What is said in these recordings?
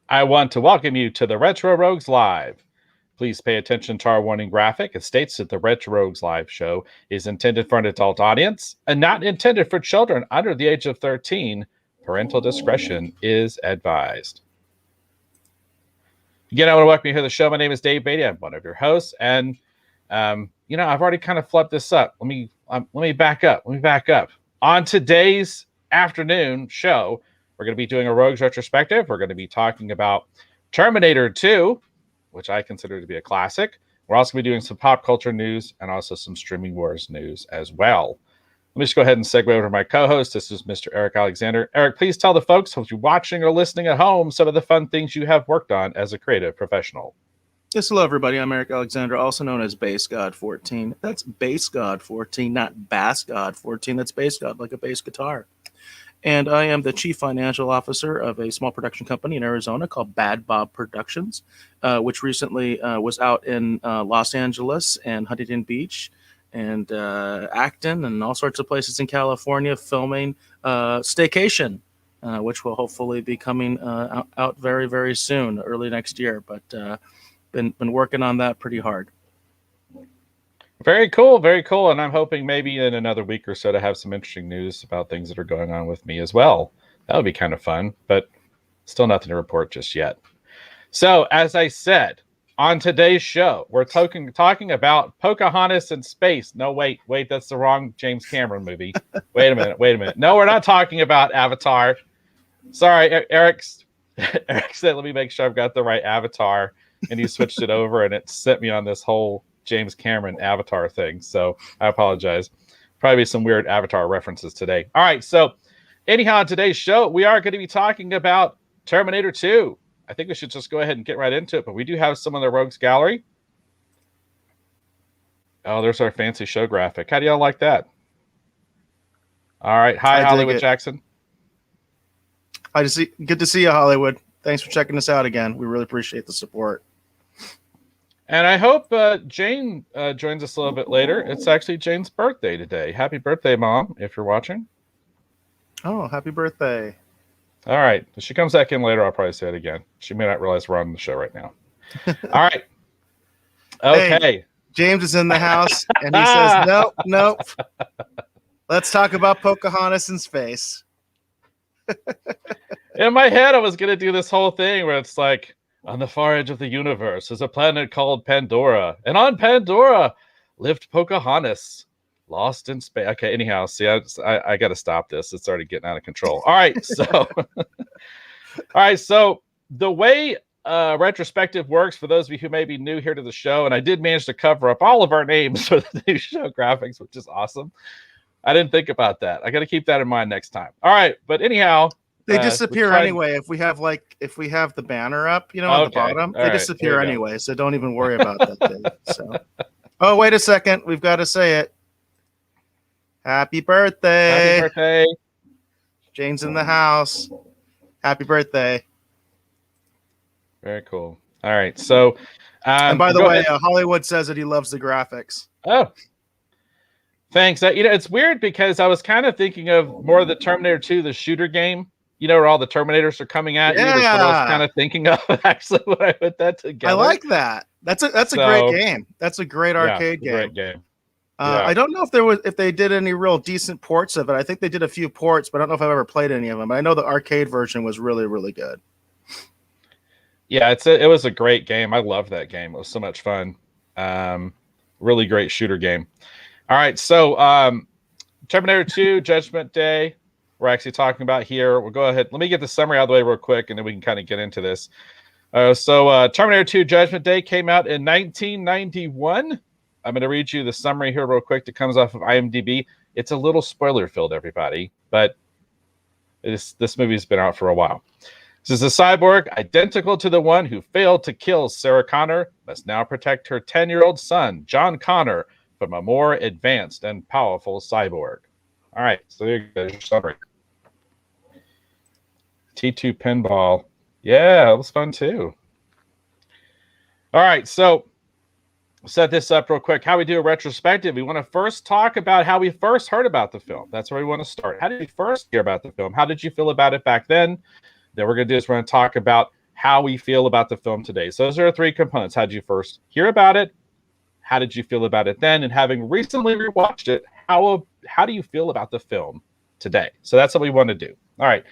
I want to welcome you to the Retro Rogues Live. Please pay attention to our warning graphic. It states that the Retro Rogues Live show is intended for an adult audience and not intended for children under the age of 13. Parental discretion is advised. Again, I want to welcome you to the show. My name is Dave Beatty. I'm one of your hosts. And, I've already kind of flubbed this up. Let me back up. On today's afternoon show, we're going to be doing a Rogues retrospective. We're going to be talking about Terminator 2, which I consider to be a classic. We're also going to be doing some pop culture news and also some streaming wars news as well. Let me just go ahead and segue over to my co-host. This is Mr. Eric Alexander. Eric, please tell the folks who are watching or listening at home some of the fun things you have worked on as a creative professional. Yes, hello, everybody. I'm Eric Alexander, also known as Bass God 14. That's Bass God 14, not Bass God 14. That's Bass God, like a bass guitar. And I am the chief financial officer of a small production company in Arizona called Bad Bob Productions, which recently was out in Los Angeles and Huntington Beach and Acton and all sorts of places in California filming Staycation, which will hopefully be coming out very, very soon, early next year. But been working on that pretty hard. Very cool, very cool. And I'm hoping maybe in another week or so to have some interesting news about things that are going on with me as well. That would be kind of fun, but still nothing to report just yet. So, as I said, on today's show, we're talking about Pocahontas in space. No, wait, that's the wrong James Cameron movie. Wait a minute. No, we're not talking about Avatar. Sorry, Eric said, let me make sure I've got the right Avatar. And he switched it over and it sent me on this whole James Cameron Avatar thing. So I apologize. Probably some weird Avatar references today. All right. So anyhow, on today's show, we are going to be talking about Terminator 2. I think we should just go ahead and get right into it. But we do have some on the Rogues Gallery. Oh, there's our fancy show graphic. How do y'all like that? All right. Hi, Hollywood Jackson. Good to see you, Hollywood. Thanks for checking us out again. We really appreciate the support. And I hope Jane joins us a little bit later. It's actually Jane's birthday today. Happy birthday, Mom, if you're watching. Oh, happy birthday. All right. If she comes back in later, I'll probably say it again. She may not realize we're on the show right now. All right. Okay. Hey, James is in the house, and he says, nope. Let's talk about Pocahontas in space. In my head, I was going to do this whole thing where it's like, on the far edge of the universe is a planet called Pandora. And on Pandora lived Pocahontas, lost in space. Okay, anyhow, see, I got to stop this. It's already getting out of control. All right, so the way retrospective works, for those of you who may be new here to the show, and I did manage to cover up all of our names for the new show graphics, which is awesome. I didn't think about that. I got to keep that in mind next time. All right, but anyhow, they disappear anyway. If we have the banner up, on the bottom, they disappear anyway. So don't even worry about that. So, oh, wait a second, we've got to say it. Happy birthday! Happy birthday! Jane's in the house. Happy birthday! Very cool. All right, so and by the way, Hollywood says that he loves the graphics. Oh. Thanks. It's weird because I was kind of thinking of more of the Terminator 2, the shooter game. Where all the Terminators are coming at you. That's what I was kind of thinking of, actually, when I put that together. I like that. That's a great game. That's a great arcade game. Great game. I don't know if they did any real decent ports of it. I think they did a few ports, but I don't know if I've ever played any of them. But I know the arcade version was really, really good. Yeah, it was a great game. I loved that game. It was so much fun. Really great shooter game. All right, so Terminator 2, Judgment Day. We're actually talking about here. We'll go ahead. Let me get the summary out of the way real quick, and then we can kind of get into this. So Terminator 2 Judgment Day came out in 1991. I'm going to read you the summary here real quick that comes off of IMDb. It's a little spoiler-filled, everybody, but this movie's been out for a while. This is a cyborg identical to the one who failed to kill Sarah Connor, must now protect her 10-year-old son, John Connor, from a more advanced and powerful cyborg. All right, so there you go. Your summary. T2 pinball. Yeah, it was fun too. All right, so set this up real quick. How we do a retrospective. We want to first talk about how we first heard about the film. That's where we want to start. How did you first hear about the film? How did you feel about it back then? Then we're going to do is we're going to talk about how we feel about the film today. So those are 3 components. How did you first hear about it? How did you feel about it then? And having recently rewatched it, how do you feel about the film today? So that's what we want to do. All right.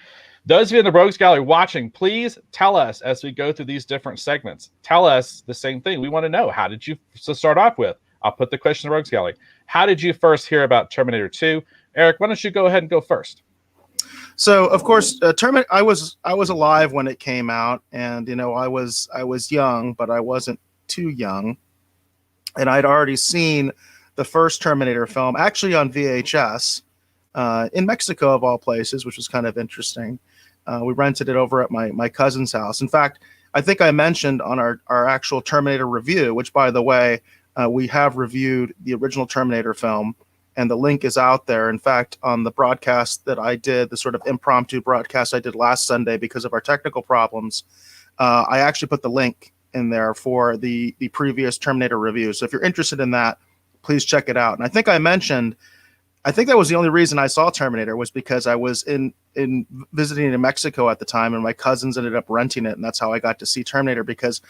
Those of you in the Rogues Gallery watching, please tell us as we go through these different segments. Tell us the same thing. We want to know, how did you start off with? I'll put the question in the Rogues Gallery. How did you first hear about Terminator 2? Eric, why don't you go ahead and go first? So, of course, I was alive when it came out, and I was young, but I wasn't too young, and I'd already seen the first Terminator film actually on VHS in Mexico, of all places, which was kind of interesting. We rented it over at my cousin's house. In fact, I think I mentioned on our actual Terminator review, which, by the way, we have reviewed the original Terminator film, and the link is out there. In fact, on the broadcast that I did, the sort of impromptu broadcast I did last Sunday because of our technical problems, I actually put the link in there for the previous Terminator review. So if you're interested in that, please check it out. And I think that was the only reason I saw Terminator, was because I was in visiting in Mexico at the time, and my cousins ended up renting it, and that's how I got to see Terminator, because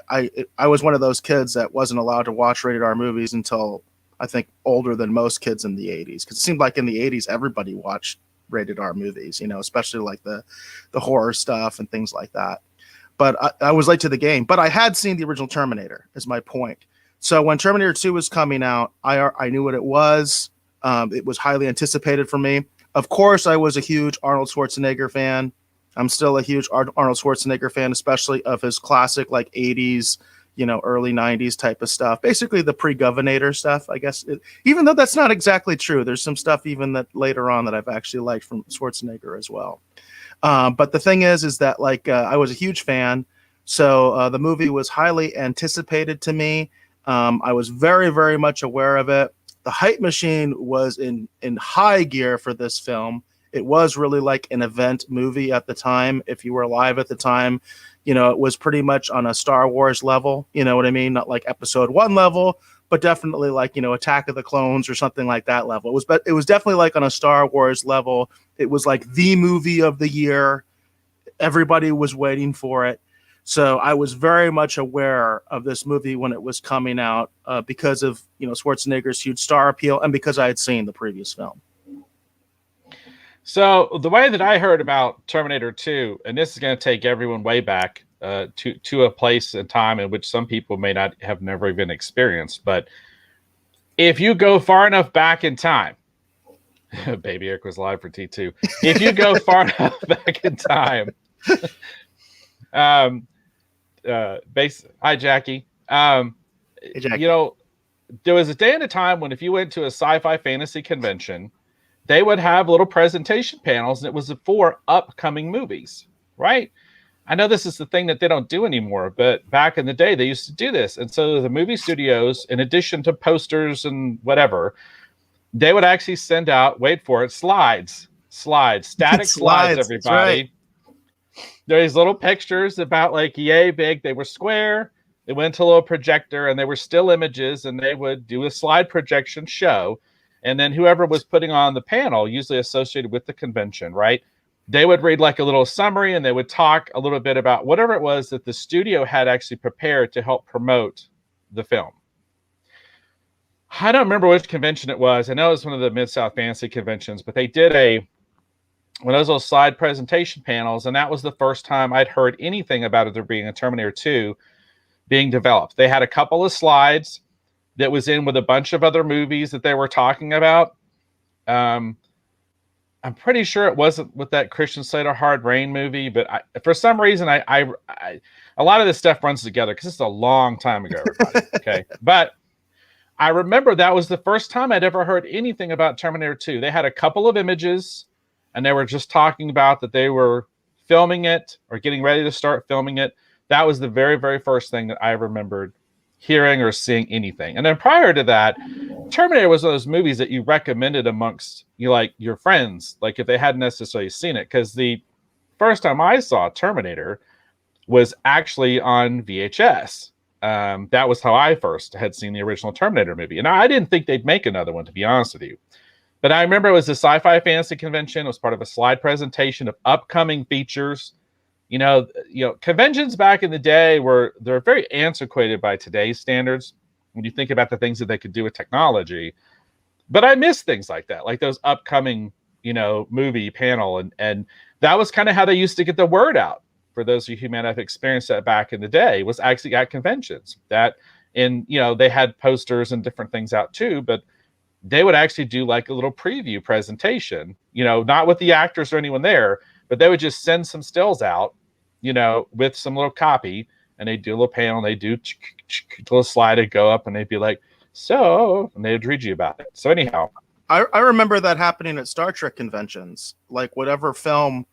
I was one of those kids that wasn't allowed to watch rated R movies until, I think, older than most kids in the 80s, because it seemed like in the 80s everybody watched rated R movies, especially like the horror stuff and things like that. But I was late to the game. But I had seen the original Terminator, is my point. So when Terminator 2 was coming out, I knew what it was. It was highly anticipated for me. Of course, I was a huge Arnold Schwarzenegger fan. I'm still a huge Arnold Schwarzenegger fan, especially of his classic, like 80s, early 90s type of stuff. Basically the pre-Governator stuff, I guess. Even though that's not exactly true. There's some stuff even that later on that I've actually liked from Schwarzenegger as well. But the thing is that I was a huge fan. So the movie was highly anticipated to me. I was very, very much aware of it. The hype machine was in high gear for this film. It was really like an event movie at the time. If you were alive at the time, it was pretty much on a Star Wars level. You know what I mean? Not like Episode 1 level, but definitely like, Attack of the Clones or something like that level. It was definitely like on a Star Wars level. It was like the movie of the year. Everybody was waiting for it. So I was very much aware of this movie when it was coming out because of, Schwarzenegger's huge star appeal, and because I had seen the previous film. So the way that I heard about Terminator 2, and this is going to take everyone way back to a place and time in which some people may not have never even experienced. But if you go far enough back in time, Baby Eric was live for T2. If you go far enough back in time, hi Jackie. Hey, Jackie. There was a day and a time when if you went to a sci-fi fantasy convention, they would have little presentation panels, and it was for upcoming movies, right? I know this is the thing that they don't do anymore, but back in the day, they used to do this. And so the movie studios, in addition to posters and whatever, they would actually send out, wait for it, slides, static slides, everybody. Right. There's little pictures about like yay big. They were square. They went to a little projector, and they were still images, and they would do a slide projection show. And then whoever was putting on the panel, usually associated with the convention, right? They would read like a little summary, and they would talk a little bit about whatever it was that the studio had actually prepared to help promote the film. I don't remember which convention it was. I know it was one of the Mid-South Fantasy conventions, but they did one of those little slide presentation panels, and that was the first time I'd heard anything about it there being a Terminator 2 being developed. They had a couple of slides that was in with a bunch of other movies that they were talking about. I'm pretty sure it wasn't with that Christian Slater Hard Rain movie, but for some reason, a lot of this stuff runs together because it's a long time ago, everybody. Okay, but I remember that was the first time I'd ever heard anything about Terminator 2. They had a couple of images, and they were just talking about that they were filming it or getting ready to start filming it. That was the very, very first thing that I remembered hearing or seeing anything. And then prior to that, Terminator was one of those movies that you recommended amongst your friends, like if they hadn't necessarily seen it. Because the first time I saw Terminator was actually on VHS. That was how I first had seen the original Terminator movie. And I didn't think they'd make another one, to be honest with you. But I remember it was a sci-fi fantasy convention. It was part of a slide presentation of upcoming features. conventions back in the day they're very antiquated by today's standards when you think about the things that they could do with technology. But I miss things like that, like those upcoming, movie panel. And that was kind of how they used to get the word out. For those of you who might have experienced that back in the day, was actually at conventions that, they had posters and different things out too, but they would actually do like a little preview presentation, not with the actors or anyone there, but they would just send some stills out, with some little copy, and they'd do a little panel, and they'd do a little slide, would go up, and they'd be like, and they'd read you about it. So anyhow, I remember that happening at Star Trek conventions, like whatever film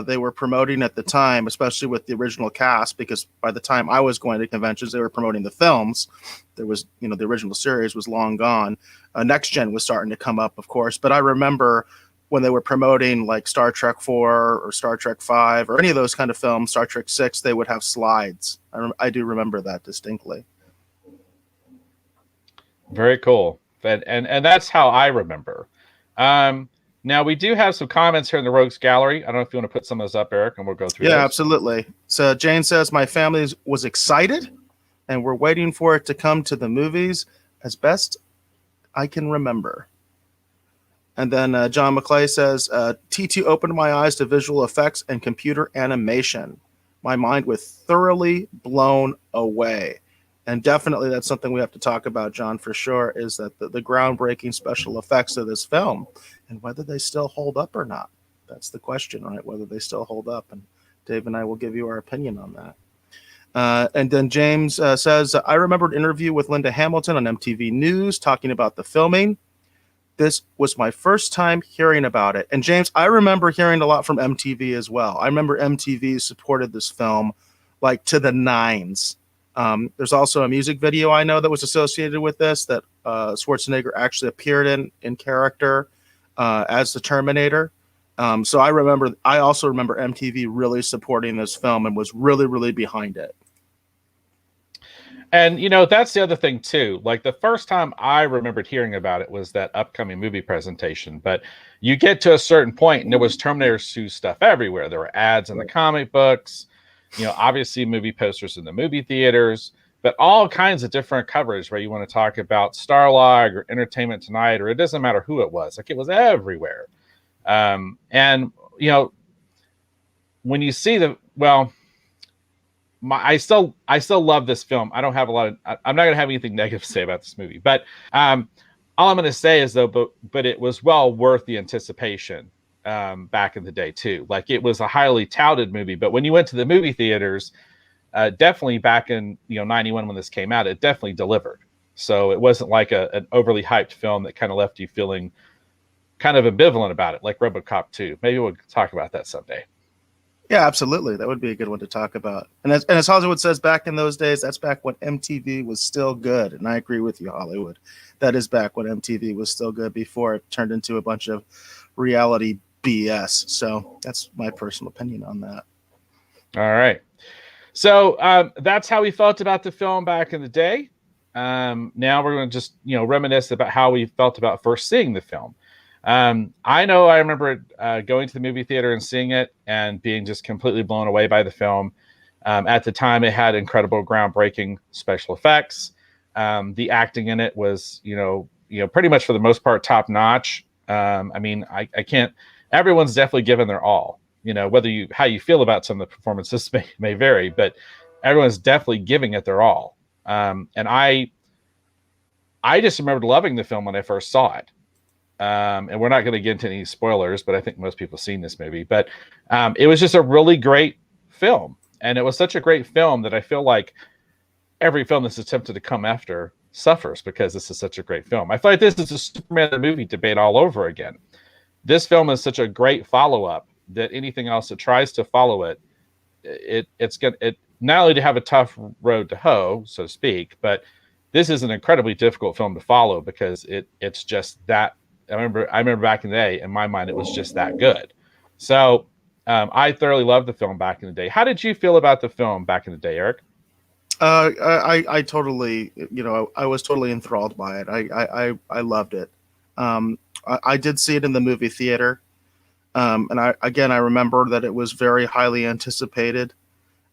they were promoting at the time, especially with the original cast, because by the time I was going to conventions, they were promoting the films. There was, the original series was long gone. Next Gen was starting to come up, of course. But I remember when they were promoting like Star Trek 4 or Star Trek 5 or any of those kind of films, Star Trek 6, they would have slides. I do remember that distinctly. Very cool. And that's how I remember. Now, we do have some comments here in the Rogues Gallery. I don't know if you want to put some of those up, Eric, and we'll go through those. Yeah, absolutely. So Jane says, my family was excited, and we're waiting for it to come to the movies as best I can remember. And then John McClay says, T2 opened my eyes to visual effects and computer animation. My mind was thoroughly blown away. And definitely that's something we have to talk about, John, for sure, is that the groundbreaking special effects of this film and whether they still hold up or not. That's the question, right? Whether they still hold up. And Dave and I will give you our opinion on that. And then James says, I remember an interview with Linda Hamilton on MTV News talking about the filming. This was my first time hearing about it. And James, I remember hearing a lot from MTV as well. I remember MTV supported this film like to the nines. There's also a music video I know that was associated with this that Schwarzenegger actually appeared in character as the Terminator. So I also remember MTV really supporting this film and was really, really behind it. And, that's the other thing, too. Like, the first time I remembered hearing about it was that upcoming movie presentation. But you get to a certain point, and there was Terminator 2 stuff everywhere. There were ads in the comic books, obviously movie posters in the movie theaters, but all kinds of different coverage where you want to talk about Starlog or Entertainment Tonight, or it doesn't matter who it was. Like, it was everywhere. And, when you see I still love this film. I don't have I'm not going to have anything negative to say about this movie, but all I'm going to say is, though, but it was well worth the anticipation back in the day too. Like, it was a highly touted movie, but when you went to the movie theaters, definitely back in 91 when this came out, it definitely delivered. So it wasn't like an overly hyped film that kind of left you feeling kind of ambivalent about it, like RoboCop 2. Maybe we'll talk about that someday. Yeah, absolutely. That would be a good one to talk about. And as Hollywood says, back in those days, that's back when MTV was still good. And I agree with you, Hollywood. That is back when MTV was still good before it turned into a bunch of reality BS. So that's my personal opinion on that. All right. So that's how we felt about the film back in the day. Now we're going to just, reminisce about how we felt about first seeing the film. I know I remember going to the movie theater and seeing it and being just completely blown away by the film. At the time, it had incredible, groundbreaking special effects. The acting in it was, pretty much for the most part, top notch. I can't. Everyone's definitely given their all. Whether how you feel about some of the performances may vary, but everyone's definitely giving it their all. And I just remembered loving the film when I first saw it. And we're not going to get into any spoilers, but I think most people have seen this movie. But it was just a really great film. And it was such a great film that I feel like every film that's attempted to come after suffers because this is such a great film. I feel like this is a Superman the movie debate all over again. This film is such a great follow-up that anything else that tries to follow it's going to not only to have a tough road to hoe, so to speak, but this is an incredibly difficult film to follow because it's just that. I remember back in the day, in my mind, it was just that good. So I thoroughly loved the film back in the day. How did you feel about the film back in the day, Eric? I totally, I was totally enthralled by it. I loved it. I did see it in the movie theater. And I remember that it was very highly anticipated.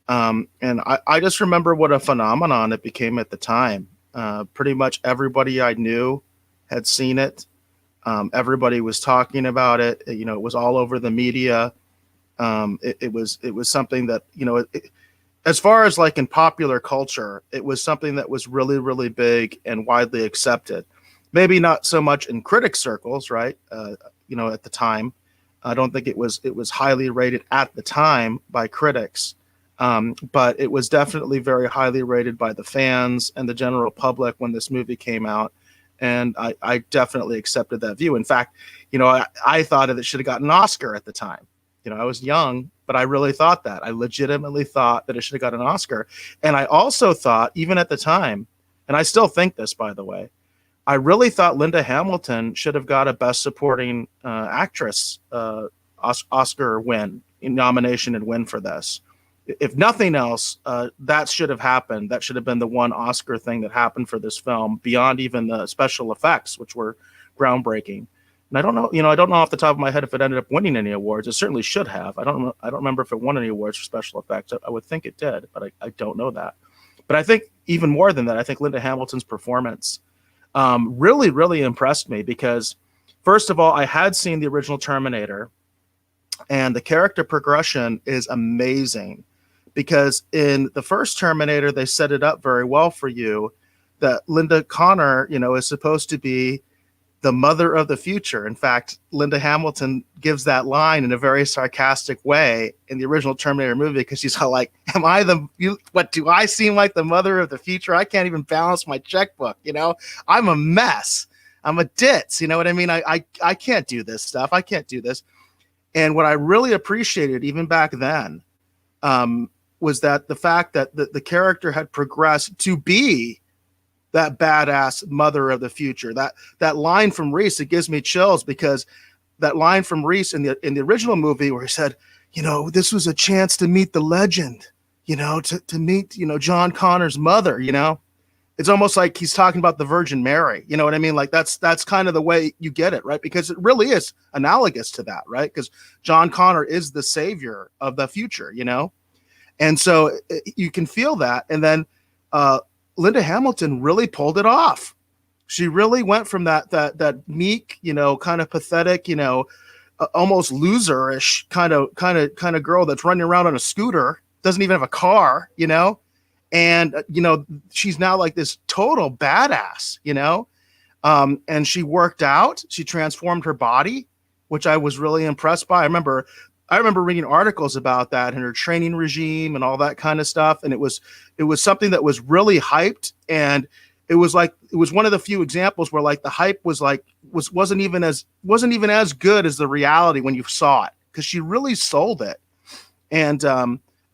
And I just remember what a phenomenon it became at the time. Pretty much everybody I knew had seen it. Everybody was talking about it. It was all over the media. It was something that, as far as like in popular culture, it was something that was really, really big and widely accepted. Maybe not so much in critic circles, right? At the time, I don't think it was highly rated at the time by critics, but it was definitely very highly rated by the fans and the general public when this movie came out. And I definitely accepted that view. In fact, I thought it should have gotten an Oscar at the time. I was young, but I really thought that. I legitimately thought that it should have got an Oscar. And I also thought, even at the time, and I still think this, by the way, I really thought Linda Hamilton should have got a Best Supporting Actress Oscar nomination and win for this. If nothing else, that should have happened. That should have been the one Oscar thing that happened for this film, beyond even the special effects, which were groundbreaking. And I don't know, I don't know off the top of my head if it ended up winning any awards. It certainly should have. I don't remember if it won any awards for special effects. I would think it did, but I don't know that. But I think even more than that, I think Linda Hamilton's performance really, really impressed me because, first of all, I had seen the original Terminator, and the character progression is amazing. Because in the first Terminator, they set it up very well for you that Linda Connor, is supposed to be the mother of the future. In fact, Linda Hamilton gives that line in a very sarcastic way in the original Terminator movie because she's all like, what, do I seem like the mother of the future? I can't even balance my checkbook, I'm a mess. I'm a ditz, you know what I mean? I can't do this stuff. I can't do this. And what I really appreciated even back then was that the fact that the character had progressed to be that badass mother of the future. That line from Reese, it gives me chills because that line from Reese in the original movie where he said, this was a chance to meet the legend, to meet, John Connor's mother, it's almost like he's talking about the Virgin Mary. You know what I mean? Like that's kind of the way you get it, right? Because it really is analogous to that, right? Because John Connor is the savior of the future, and so you can feel that. And then Linda Hamilton really pulled it off. She really went from that meek, kind of pathetic, almost loserish kind of girl that's running around on a scooter, doesn't even have a car, and she's now like this total badass, and she worked out, she transformed her body, which I was really impressed by. I remember reading articles about that and her training regime and all that kind of stuff. And it was something that was really hyped. And it was one of the few examples where like the hype wasn't even as good as the reality when you saw it, because she really sold it. And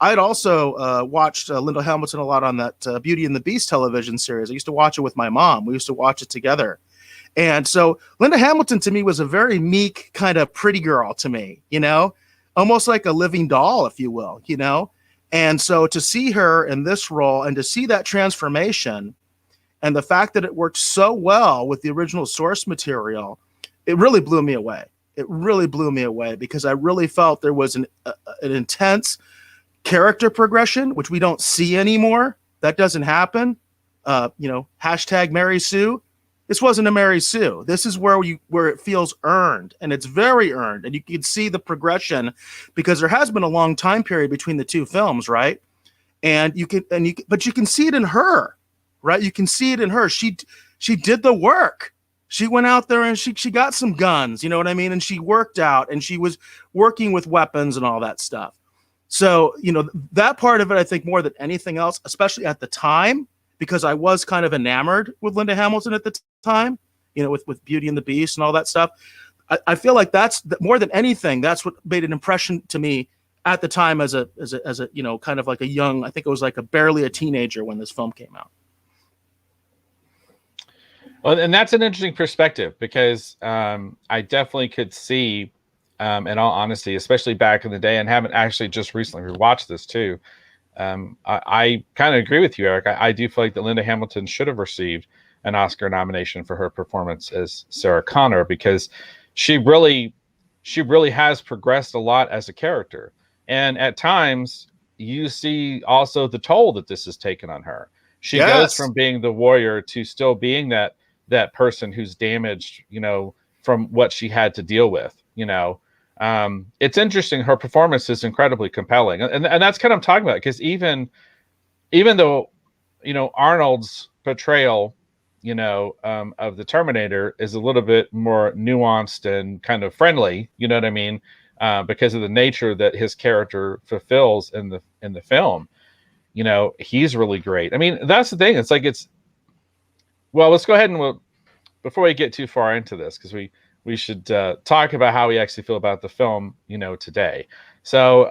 I'd also watched Linda Hamilton a lot on that Beauty and the Beast television series. I used to watch it with my mom. We used to watch it together. And so Linda Hamilton to me was a very meek kind of pretty girl to me, almost like a living doll, if you will, And so to see her in this role and to see that transformation and the fact that it worked so well with the original source material, it really blew me away. It really blew me away because I really felt there was an intense character progression, which we don't see anymore. That doesn't happen. Hashtag Mary Sue. This wasn't a Mary Sue. This is where it feels earned, and it's very earned, and you can see the progression because there has been a long time period between the two films, right? But you can see it in her, right? You can see it in her. She did the work. She went out there and she got some guns, you know what I mean? And she worked out and she was working with weapons and all that stuff. So, that part of it, I think more than anything else, especially at the time, because I was kind of enamored with Linda Hamilton at the time, with Beauty and the Beast and all that stuff. I feel like that's more than anything, that's what made an impression to me at the time as a kind of like a young, I think it was like barely a teenager when this film came out. Well, and that's an interesting perspective because I definitely could see, in all honesty, especially back in the day, and haven't actually just recently rewatched this too. I kind of agree with you, Eric. I do feel like that Linda Hamilton should have received an Oscar nomination for her performance as Sarah Connor because she really she really has progressed a lot as a character. And at times, you see also the toll that this has taken on her. She goes Yes. from being the warrior to still being that person who's damaged, from what she had to deal with. It's interesting. Her performance is incredibly compelling, and that's kind of talking about, because even though Arnold's portrayal of the Terminator is a little bit more nuanced and kind of friendly, you know what I mean, because of the nature that his character fulfills in the film. He's really great. I mean, that's the thing. Well, let's go ahead and before we get too far into this, because we should talk about how we actually feel about the film, today. So,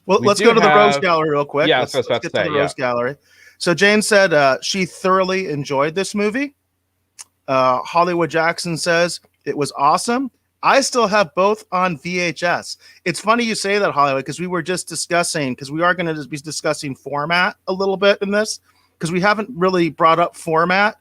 well, let's go to the Rose Gallery real quick. Yeah, let's get to the Rose Gallery. So Jane said she thoroughly enjoyed this movie. Hollywood Jackson says it was awesome. I still have both on VHS. It's funny you say that, Hollywood, because we were just discussing, because we are going to be discussing format a little bit in this, because we haven't really brought up format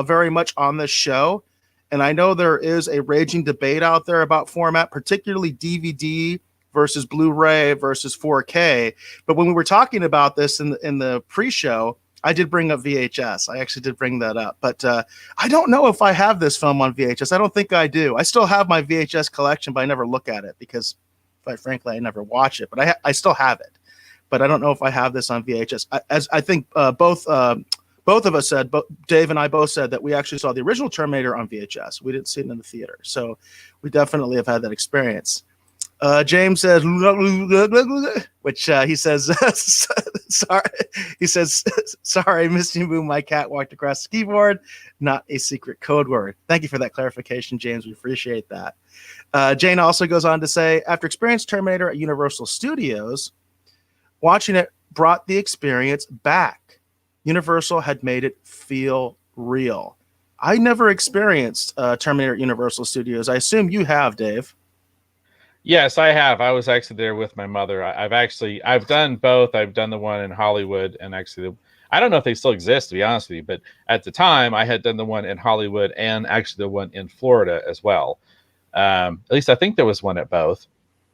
very much on this show. And I know there is a raging debate out there about format, particularly DVD versus Blu-ray versus 4K. But when we were talking about this in the pre-show, I did bring up VHS. I actually did bring that up. But I don't know if I have this film on VHS. I don't think I do. I still have my VHS collection, but I never look at it because, quite frankly, I never watch it. But I still have it. But I don't know if I have this on VHS. As I think both of us said, Dave and I both said that we actually saw the original Terminator on VHS. We didn't see it in the theater. So we definitely have had that experience. James says, which he says, sorry. He says, sorry, Misty Moo, my cat walked across the keyboard. Not a secret code word. Thank you for that clarification, James. We appreciate that. Jane also goes on to say, after experiencing Terminator at Universal Studios, watching it brought the experience back. Universal had made it feel real. I never experienced Terminator at Universal Studios. I assume you have, Dave. Yes, I have. I was actually there with my mother. I've done both. I've done the one in Hollywood, and actually, I don't know if they still exist, to be honest with you, but at the time I had done the one in Hollywood and actually the one in Florida as well. At least I think there was one at both.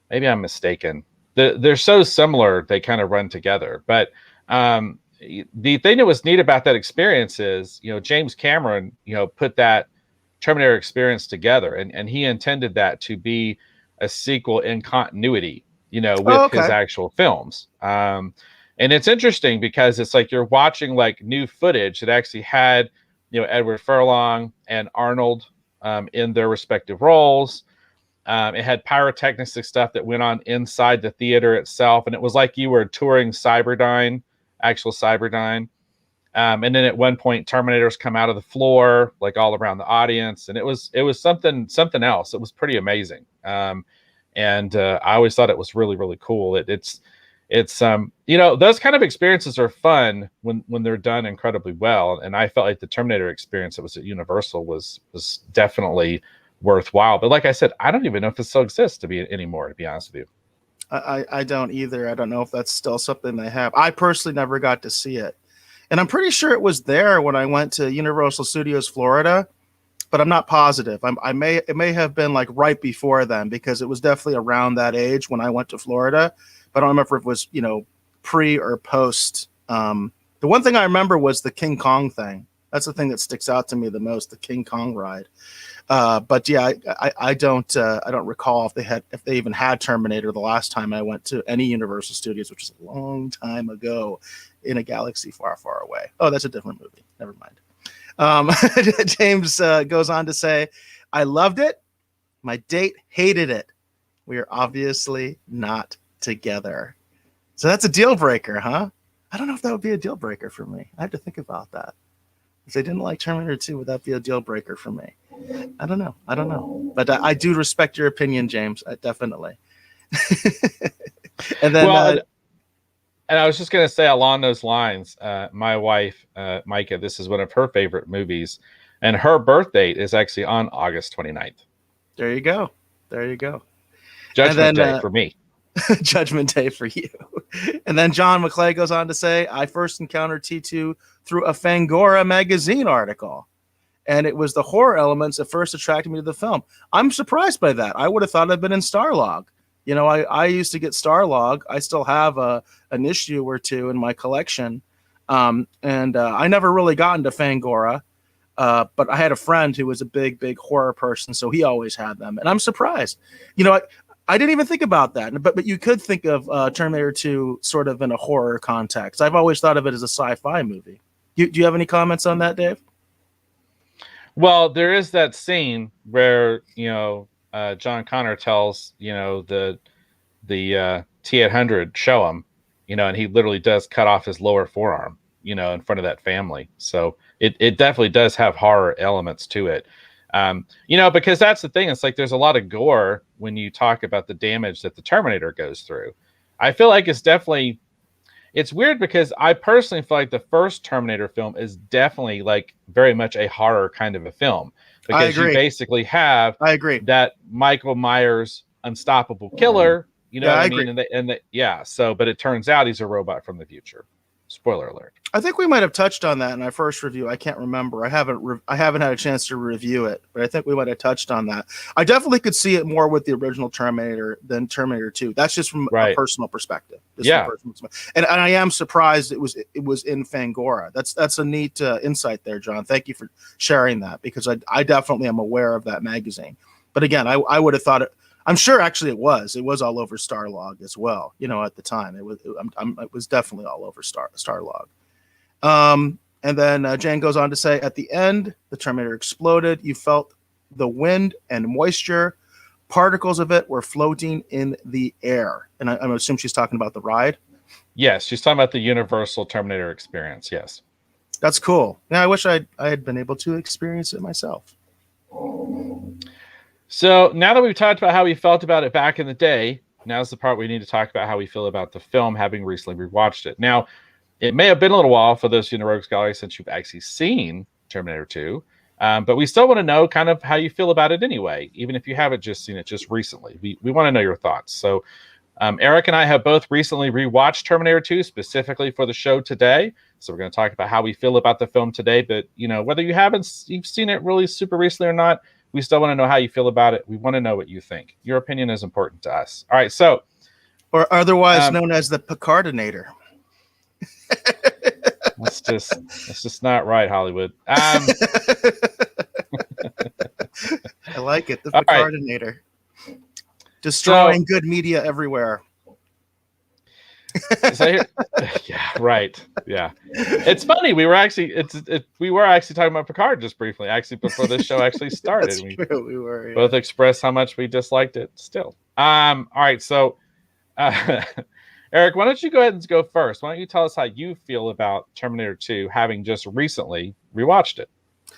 Maybe I'm mistaken. They're so similar, they kind of run together. But the thing that was neat about that experience is, James Cameron, put that Terminator experience together, and he intended that to be a sequel in continuity, with his actual films. And it's interesting because it's like you're watching like new footage that actually had, Edward Furlong and Arnold in their respective roles. It had pyrotechnic stuff that went on inside the theater itself. And it was like you were touring actual Cyberdyne. And then at one point, Terminators come out of the floor, like all around the audience. And it was something else. It was pretty amazing. And I always thought it was really, really cool. It's those kind of experiences are fun when they're done incredibly well. And I felt like the Terminator experience that was at Universal was definitely worthwhile. But like I said, I don't even know if it still exists anymore, to be honest with you. I don't either. I don't know if that's still something they have. I personally never got to see it. And I'm pretty sure it was there when I went to Universal Studios Florida, but I'm not positive. It may have been like right before then, because it was definitely around that age when I went to Florida. But I don't remember if it was, pre or post. The one thing I remember was the King Kong thing. That's the thing that sticks out to me the most, the King Kong ride. But yeah, I don't recall if they even had Terminator the last time I went to any Universal Studios, which is a long time ago, in a galaxy far, far away. Oh, that's a different movie. Never mind. James goes on to say, I loved it. My date hated it. We are obviously not together. So that's a deal breaker, huh? I don't know if that would be a deal breaker for me. I have to think about that. If they didn't like Terminator 2, would that be a deal breaker for me? I don't know. But I do respect your opinion, James. Definitely. And then... and I was just going to say along those lines, my wife, Micah, this is one of her favorite movies. And her birth date is actually on August 29th. There you go. Judgment Day for me. Judgment Day for you. And then John McClay goes on to say, I first encountered T2 through a Fangora magazine article. and it was the horror elements that first attracted me to the film. I'm surprised by that. I would have thought I'd been in Starlog. You know, I used to get Starlog. I still have an issue or two in my collection, and I never really got into Fangora. But I had a friend who was a big horror person, so he always had them. And I'm surprised. You know, I didn't even think about that. But you could think of Terminator 2 sort of in a horror context. I've always thought of it as a sci-fi movie. Do you have any comments on that, Dave? Well, there is that scene where, you know, John Connor tells, you know, the T-800, show him, you know, and he literally does cut off his lower forearm, you know, in front of that family. So it definitely does have horror elements to it. You know, because that's the thing. It's like there's a lot of gore when you talk about the damage that the Terminator goes through. I feel like it's weird because I personally feel like the first Terminator film is definitely like very much a horror kind of a film, because you basically have that Michael Myers unstoppable killer, you know what I mean? So, but it turns out he's a robot from the future. Spoiler alert. I think we might have touched on that in our first review. I can't remember. I haven't had a chance to review it, but I think we might have touched on that. I definitely could see it more with the original Terminator than Terminator 2. That's just from a personal perspective. And I am surprised it was in Fangora. That's a neat insight there, John. Thank you for sharing that, because I definitely am aware of that magazine. But again, I would have thought it. I'm sure actually it was all over Starlog as well. You know, at the time it was definitely all over Starlog. And then Jane goes on to say, at the end, the Terminator exploded. You felt the wind and moisture. Particles of it were floating in the air. And I'm assuming she's talking about the ride. Yes, she's talking about the Universal Terminator experience. Yes. That's cool. Yeah, I wish I had been able to experience it myself. So now that we've talked about how we felt about it back in the day, now's the part we need to talk about how we feel about the film, having recently rewatched it. Now, it may have been a little while for those of you in the Rogues Gallery since you've actually seen Terminator 2, but we still want to know kind of how you feel about it anyway, even if you haven't just seen it just recently. We want to know your thoughts. So Eric and I have both recently rewatched Terminator 2 specifically for the show today. So we're going to talk about how we feel about the film today. But, you know, whether you've seen it really super recently or not, we still want to know how you feel about it. We want to know what you think. Your opinion is important to us. All right, so. Or otherwise known as the Picardinator. That's just not right, Hollywood. I like it. The Picardinator. Right. Destroying good media everywhere. So here, yeah, right. Yeah, it's funny. We were actually talking about Picard just briefly, actually, before this show actually started. We were both expressed how much we disliked it. Still, all right. So, Eric, why don't you go ahead and go first? Why don't you tell us how you feel about Terminator 2, having just recently rewatched it?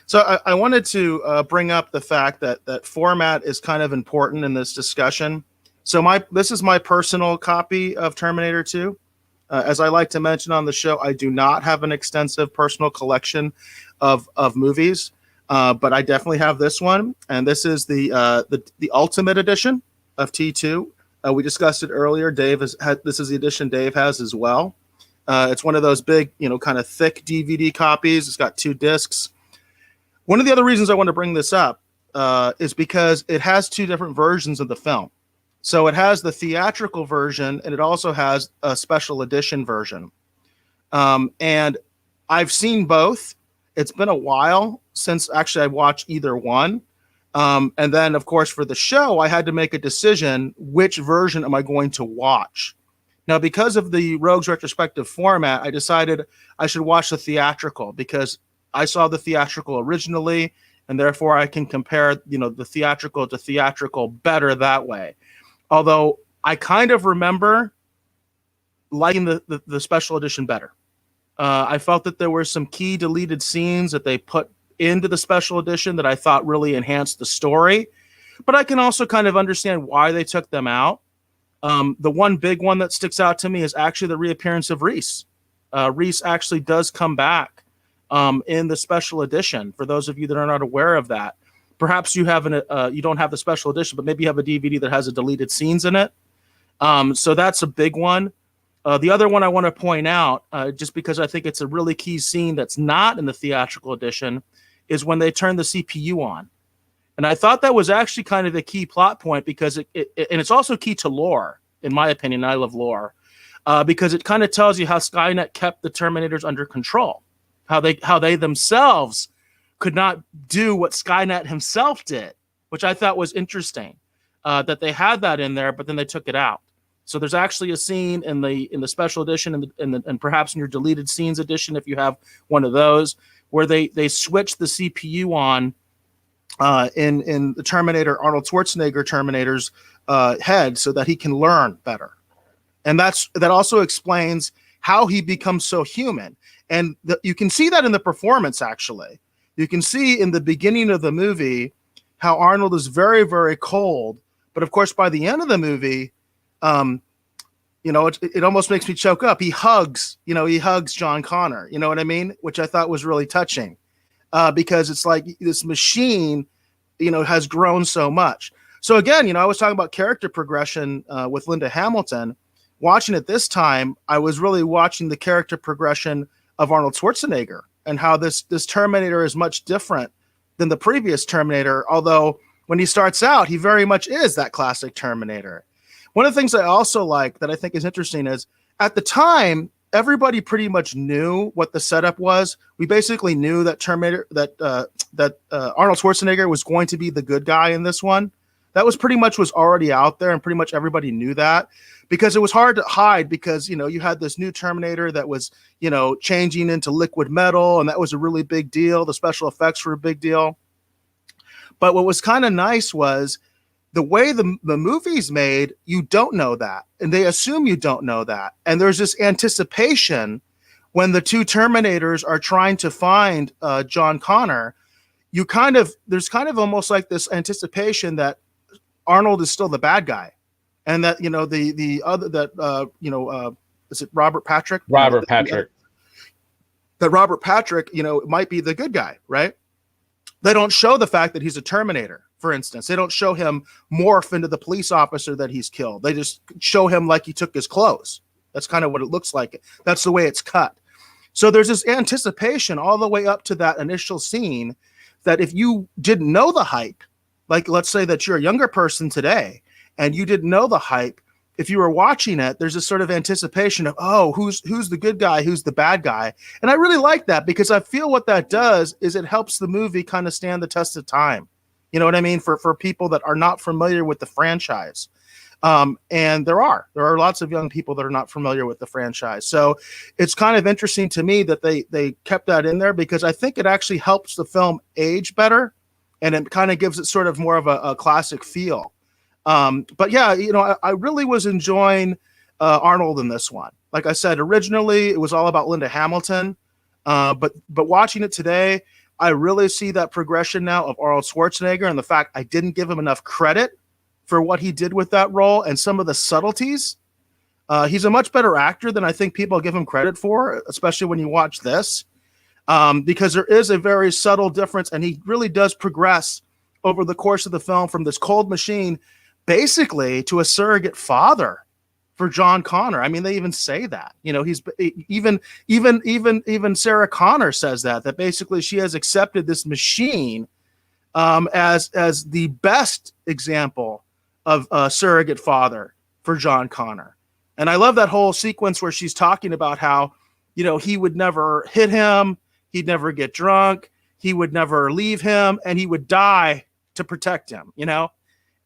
So I wanted to bring up the fact that format is kind of important in this discussion. So this is my personal copy of Terminator 2. As I like to mention on the show, I do not have an extensive personal collection of movies, but I definitely have this one, and this is the Ultimate Edition of T2. We discussed it earlier. This is the edition Dave has as well. It's one of those big, kind of thick DVD copies. It's got 2 discs. One of the other reasons I want to bring this up is because it has 2 different versions of the film. So it has the theatrical version, and it also has a special edition version. And I've seen both. It's been a while since actually I watched either one. And then, of course, for the show, I had to make a decision, which version am I going to watch? Now, because of the Rogues retrospective format, I decided I should watch the theatrical because I saw the theatrical originally, and therefore I can compare, the theatrical to theatrical better that way. Although I kind of remember liking the special edition better. I felt that there were some key deleted scenes that they put into the special edition that I thought really enhanced the story. But I can also kind of understand why they took them out. The one big one that sticks out to me is actually the reappearance of Reese. Reese actually does come back in the special edition. For those of you that are not aware of that, perhaps you don't have the special edition, but maybe you have a DVD that has a deleted scenes in it. So that's a big one. The other one I want to point out, just because I think it's a really key scene that's not in the theatrical edition, is when they turn the CPU on. And I thought that was actually kind of a key plot point because and it's also key to lore, in my opinion. I love lore because it kind of tells you how Skynet kept the Terminators under control, how they themselves could not do what Skynet himself did, which I thought was interesting, that they had that in there, but then they took it out. So there's actually a scene in the special edition and perhaps in your deleted scenes edition, if you have one of those, where they switch the CPU on in the Terminator, Arnold Schwarzenegger Terminator's head, so that he can learn better. And that also explains how he becomes so human. And you can see that in the performance, actually. You can see in the beginning of the movie how Arnold is very, very cold. But of course, by the end of the movie, it almost makes me choke up. He hugs John Connor, you know what I mean? Which I thought was really touching. Because it's like this machine, has grown so much. So again, I was talking about character progression with Linda Hamilton. Watching it this time, I was really watching the character progression of Arnold Schwarzenegger and how this Terminator is much different than the previous Terminator. Although when he starts out, he very much is that classic Terminator. One of the things I also like that I think is interesting is at the time, everybody pretty much knew what the setup was. We basically knew that Arnold Schwarzenegger was going to be the good guy in this one. That was already out there, and pretty much everybody knew that because it was hard to hide because, you had this new Terminator that was, changing into liquid metal, and that was a really big deal. The special effects were a big deal. But what was kind of nice was the way the movie's made, you don't know that. And they assume you don't know that. And there's this anticipation when the two Terminators are trying to find John Connor. There's kind of almost like this anticipation that Arnold is still the bad guy. And that, the other, is it Robert Patrick? Robert Patrick. That Robert Patrick, might be the good guy, right? They don't show the fact that he's a Terminator, for instance. They don't show him morph into the police officer that he's killed. They just show him like he took his clothes. That's kind of what it looks like. That's the way it's cut. So there's this anticipation all the way up to that initial scene that if you didn't know the hype, like let's say that you're a younger person today and you didn't know the hype, if you were watching it, there's this sort of anticipation of, oh, who's the good guy, who's the bad guy. And I really like that because I feel what that does is it helps the movie kind of stand the test of time. You know what I mean? For people that are not familiar with the franchise. And there are lots of young people that are not familiar with the franchise. So it's kind of interesting to me that they kept that in there because I think it actually helps the film age better. And it kind of gives it sort of more of a classic feel. But yeah, I really was enjoying Arnold in this one. Like I said, originally it was all about Linda Hamilton. But watching it today, I really see that progression now of Arnold Schwarzenegger and the fact I didn't give him enough credit for what he did with that role and some of the subtleties. He's a much better actor than I think people give him credit for, especially when you watch this, because there is a very subtle difference, and he really does progress over the course of the film from this cold machine basically to a surrogate father for John Connor. I mean, they even say that, he's even Sarah Connor says that basically she has accepted this machine as the best example of a surrogate father for John Connor. And I love that whole sequence where she's talking about how, he would never hit him. He'd never get drunk. He would never leave him, and he would die to protect him,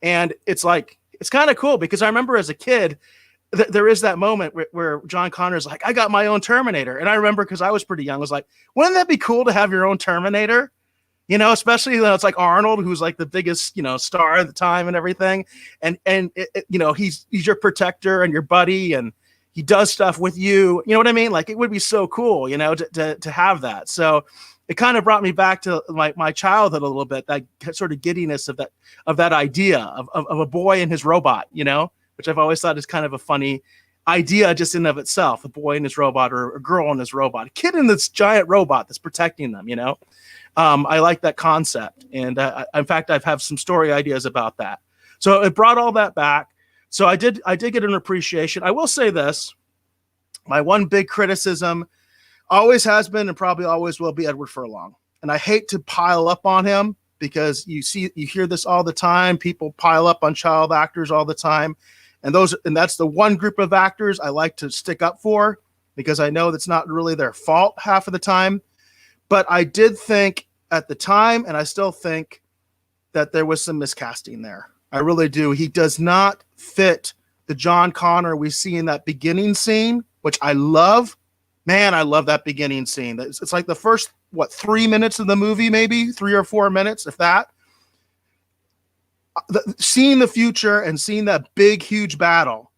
And it's like, it's kind of cool because I remember as a kid, there is that moment where John Connor's like, I got my own Terminator. And I remember because I was pretty young, I was like, wouldn't that be cool to have your own Terminator? Especially when it's like Arnold, who's like the biggest, star at the time and everything. And he's your protector and your buddy, and he does stuff with you. You know what I mean? Like, it would be so cool, to have that. So it kind of brought me back to my childhood a little bit, that sort of giddiness of that idea of a boy and his robot, which I've always thought is kind of a funny idea just in of itself, a boy and his robot, or a girl and his robot, a kid in this giant robot that's protecting them, I like that concept. And in fact, I've have some story ideas about that. So it brought all that back. So I did get an appreciation. I will say this, my one big criticism always has been and probably always will be Edward Furlong. and I hate to pile up on him because you hear this all the time. People pile up on child actors all the time. And that's the one group of actors I like to stick up for because I know that's not really their fault half of the time. But I did think at the time, and I still think that there was some miscasting there. I really do. He does not fit the John Connor we see in that beginning scene, which I love. Man, I love that beginning scene. It's like the first, 3 minutes of the movie, maybe 3 or 4 minutes, if that. Seeing the future and seeing that big, huge battle,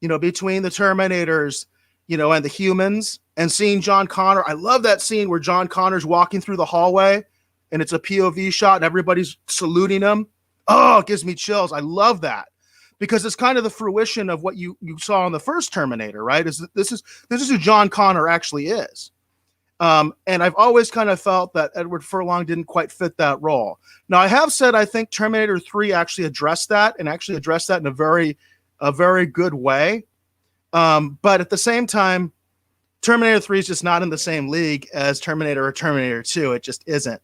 between the Terminators, and the humans, and seeing John Connor. I love that scene where John Connor's walking through the hallway and it's a POV shot and everybody's saluting him. Oh, it gives me chills. I love that because it's kind of the fruition of what you saw in the first Terminator, right? This is who John Connor actually is. And I've always kind of felt that Edward Furlong didn't quite fit that role. Now, I have said I think Terminator 3 actually addressed that in a very good way. But at the same time, Terminator 3 is just not in the same league as Terminator or Terminator 2. It just isn't.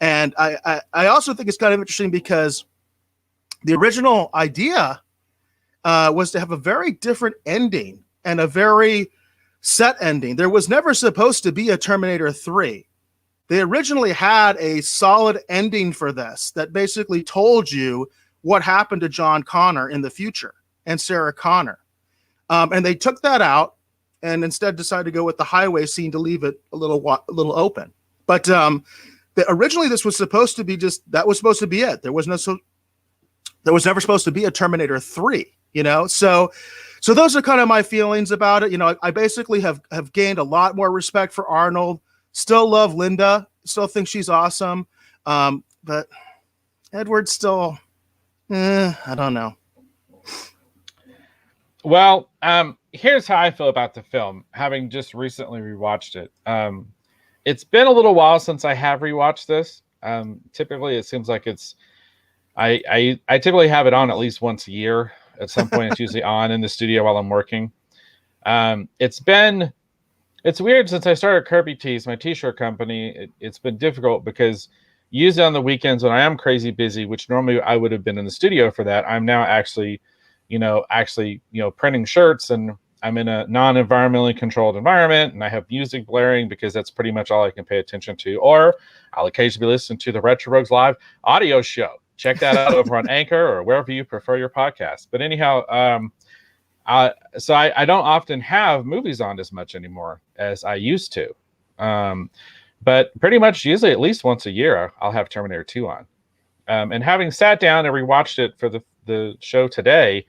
And I also think it's kind of interesting because the original idea was to have a very different ending and a very set ending. There was never supposed to be a Terminator 3. They originally had a solid ending for this that basically told you what happened to John Connor in the future and Sarah Connor. And they took that out and instead decided to go with the highway scene to leave it a little open. But originally this was supposed to be that was supposed to be it. There was never supposed to be a Terminator 3, So those are kind of my feelings about it. I basically have gained a lot more respect for Arnold. Still love Linda. Still think she's awesome. But Edward still, I don't know. Well, here's how I feel about the film, having just recently rewatched it. It's been a little while since I have rewatched this. Typically, it seems like I typically have it on at least once a year. At some point, it's usually on in the studio while I'm working. It's weird since I started Kirby Tees, my t-shirt company. It's been difficult because usually on the weekends when I am crazy busy, which normally I would have been in the studio for that, I'm now actually printing shirts, and I'm in a non-environmentally controlled environment, and I have music blaring because that's pretty much all I can pay attention to. Or I'll occasionally listen to the Retro Rogues Live audio show. Check that out over on Anchor or wherever you prefer your podcast. But anyhow, so I don't often have movies on as much anymore as I used to. But pretty much usually at least once a year, I'll have Terminator 2 on. And having sat down and rewatched it for the show today,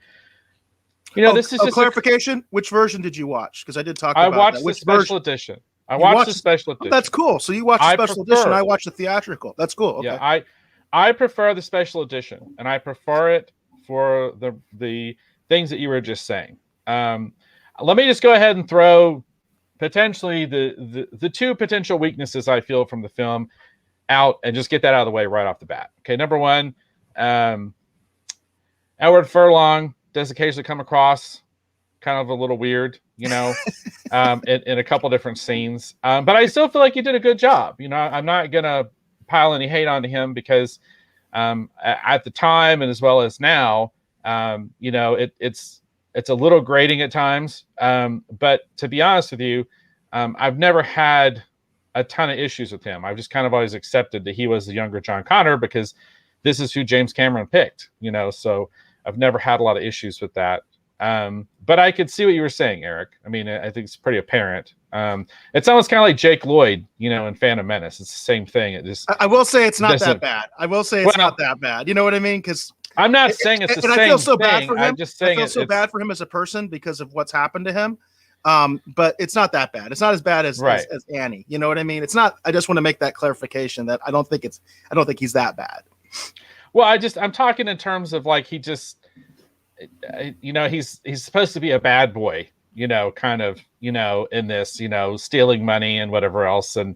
this is just clarification. Which version did you watch? Because I did talk about that. I watched the special edition. I watched the special edition. Oh, that's cool. So you watched the special edition. I watched the theatrical. That's cool. Okay. Yeah, I prefer the special edition, and I prefer it for the things that you were just saying. Let me just go ahead and throw potentially the two potential weaknesses I feel from the film out and just get that out of the way right off the bat. Okay, number one, Edward Furlong does occasionally come across kind of a little weird, in a couple different scenes. But I still feel like he did a good job. I'm not going to pile any hate onto him because at the time and as well as now, it's a little grating at times. But to be honest with you, I've never had a ton of issues with him. I've just kind of always accepted that he was the younger John Connor because this is who James Cameron picked, so I've never had a lot of issues with that. But I could see what you were saying, Eric. I mean, I think it's pretty apparent. It's almost kind of like Jake Lloyd, in Phantom Menace. It's the same thing. I will say it's not that bad. I will say it's not that bad. You know what I mean? Because I'm not saying it's the same I feel so thing. Bad for him. I'm just saying I feel so bad for him as a person because of what's happened to him. But it's not that bad. It's not as bad as Annie. You know what I mean? It's not. I just want to make that clarification that I don't think he's that bad. Well, I'm talking in terms of like he just, he's supposed to be a bad boy, kind of, in this, stealing money and whatever else, and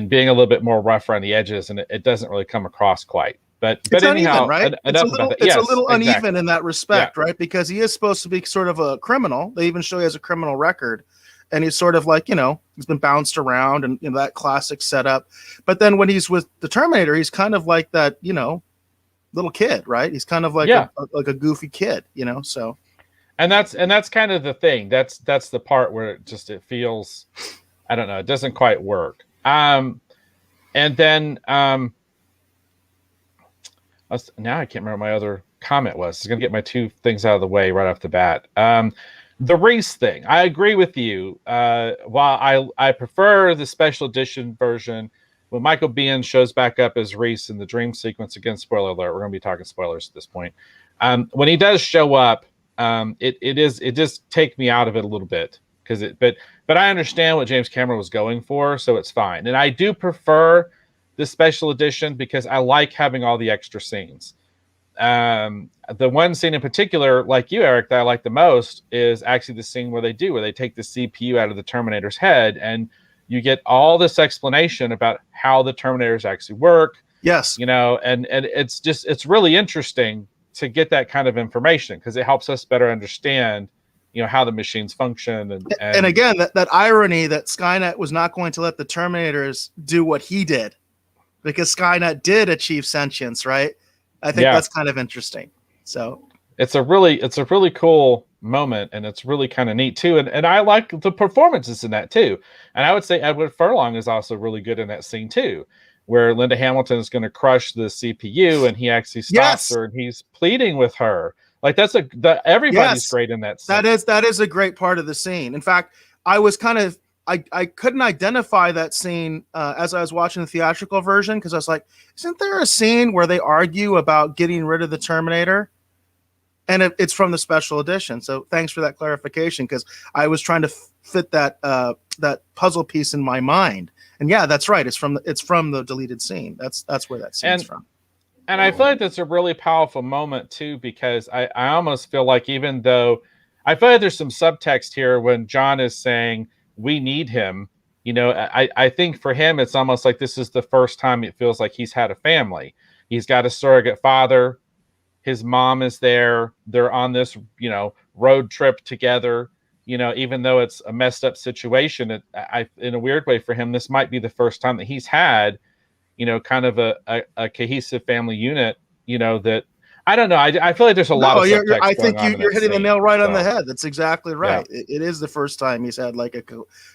being a little bit more rough around the edges, and it doesn't really come across quite. But anyhow, uneven, right? It's a little uneven in that respect, right? Because he is supposed to be sort of a criminal. They even show he has a criminal record, and he's sort of like, He's been bounced around, and that classic setup. But then when he's with the Terminator, he's kind of like that, little kid, right? He's kind of like a goofy kid, So, and that's kind of the thing. That's the part where it feels, I don't know, it doesn't quite work. And then now I can't remember what my other comment was. I was going to get my two things out of the way right off the bat. The Reese thing, I agree with you. While I prefer the special edition version, when Michael Biehn shows back up as Reese in the dream sequence, again, spoiler alert, we're going to be talking spoilers at this point. When he does show up, it does take me out of it a little bit, but I understand what James Cameron was going for, so it's fine. And I do prefer the special edition because I like having all the extra scenes. The one scene in particular, like you, Eric, that I like the most is actually the scene where they take the CPU out of the Terminator's head, and you get all this explanation about how the Terminators actually work. Yes. And it's really interesting to get that kind of information because it helps us better understand, how the machines function. And again, that irony that Skynet was not going to let the Terminators do what he did, because Skynet did achieve sentience, right? I think that's kind of interesting. So it's a really cool moment, and it's really kind of neat too. And I like the performances in that too. And I would say Edward Furlong is also really good in that scene too, where Linda Hamilton is going to crush the CPU, and he actually stops her, and he's pleading with her. Like everybody's great in that scene. That is a great part of the scene. In fact, I was I couldn't identify that scene as I was watching the theatrical version, because I was like, isn't there a scene where they argue about getting rid of the Terminator? And it's from the special edition. So thanks for that clarification, because I was trying to fit that puzzle piece in my mind. And yeah, that's right. It's from the deleted scene. That's where that scene's from. And I feel like that's a really powerful moment too, because I almost feel like, even though I feel like there's some subtext here when John is saying we need him, I think for him it's almost like this is the first time it feels like he's had a family. He's got a surrogate father. His mom is there. They're on this, road trip together. Even though it's a messed up situation, in a weird way for him, this might be the first time that he's had, kind of a cohesive family unit. That I don't know. I feel like there's a lot of subtext. I think you're hitting the nail right on the head. That's exactly right. Yeah. It is the first time he's had like a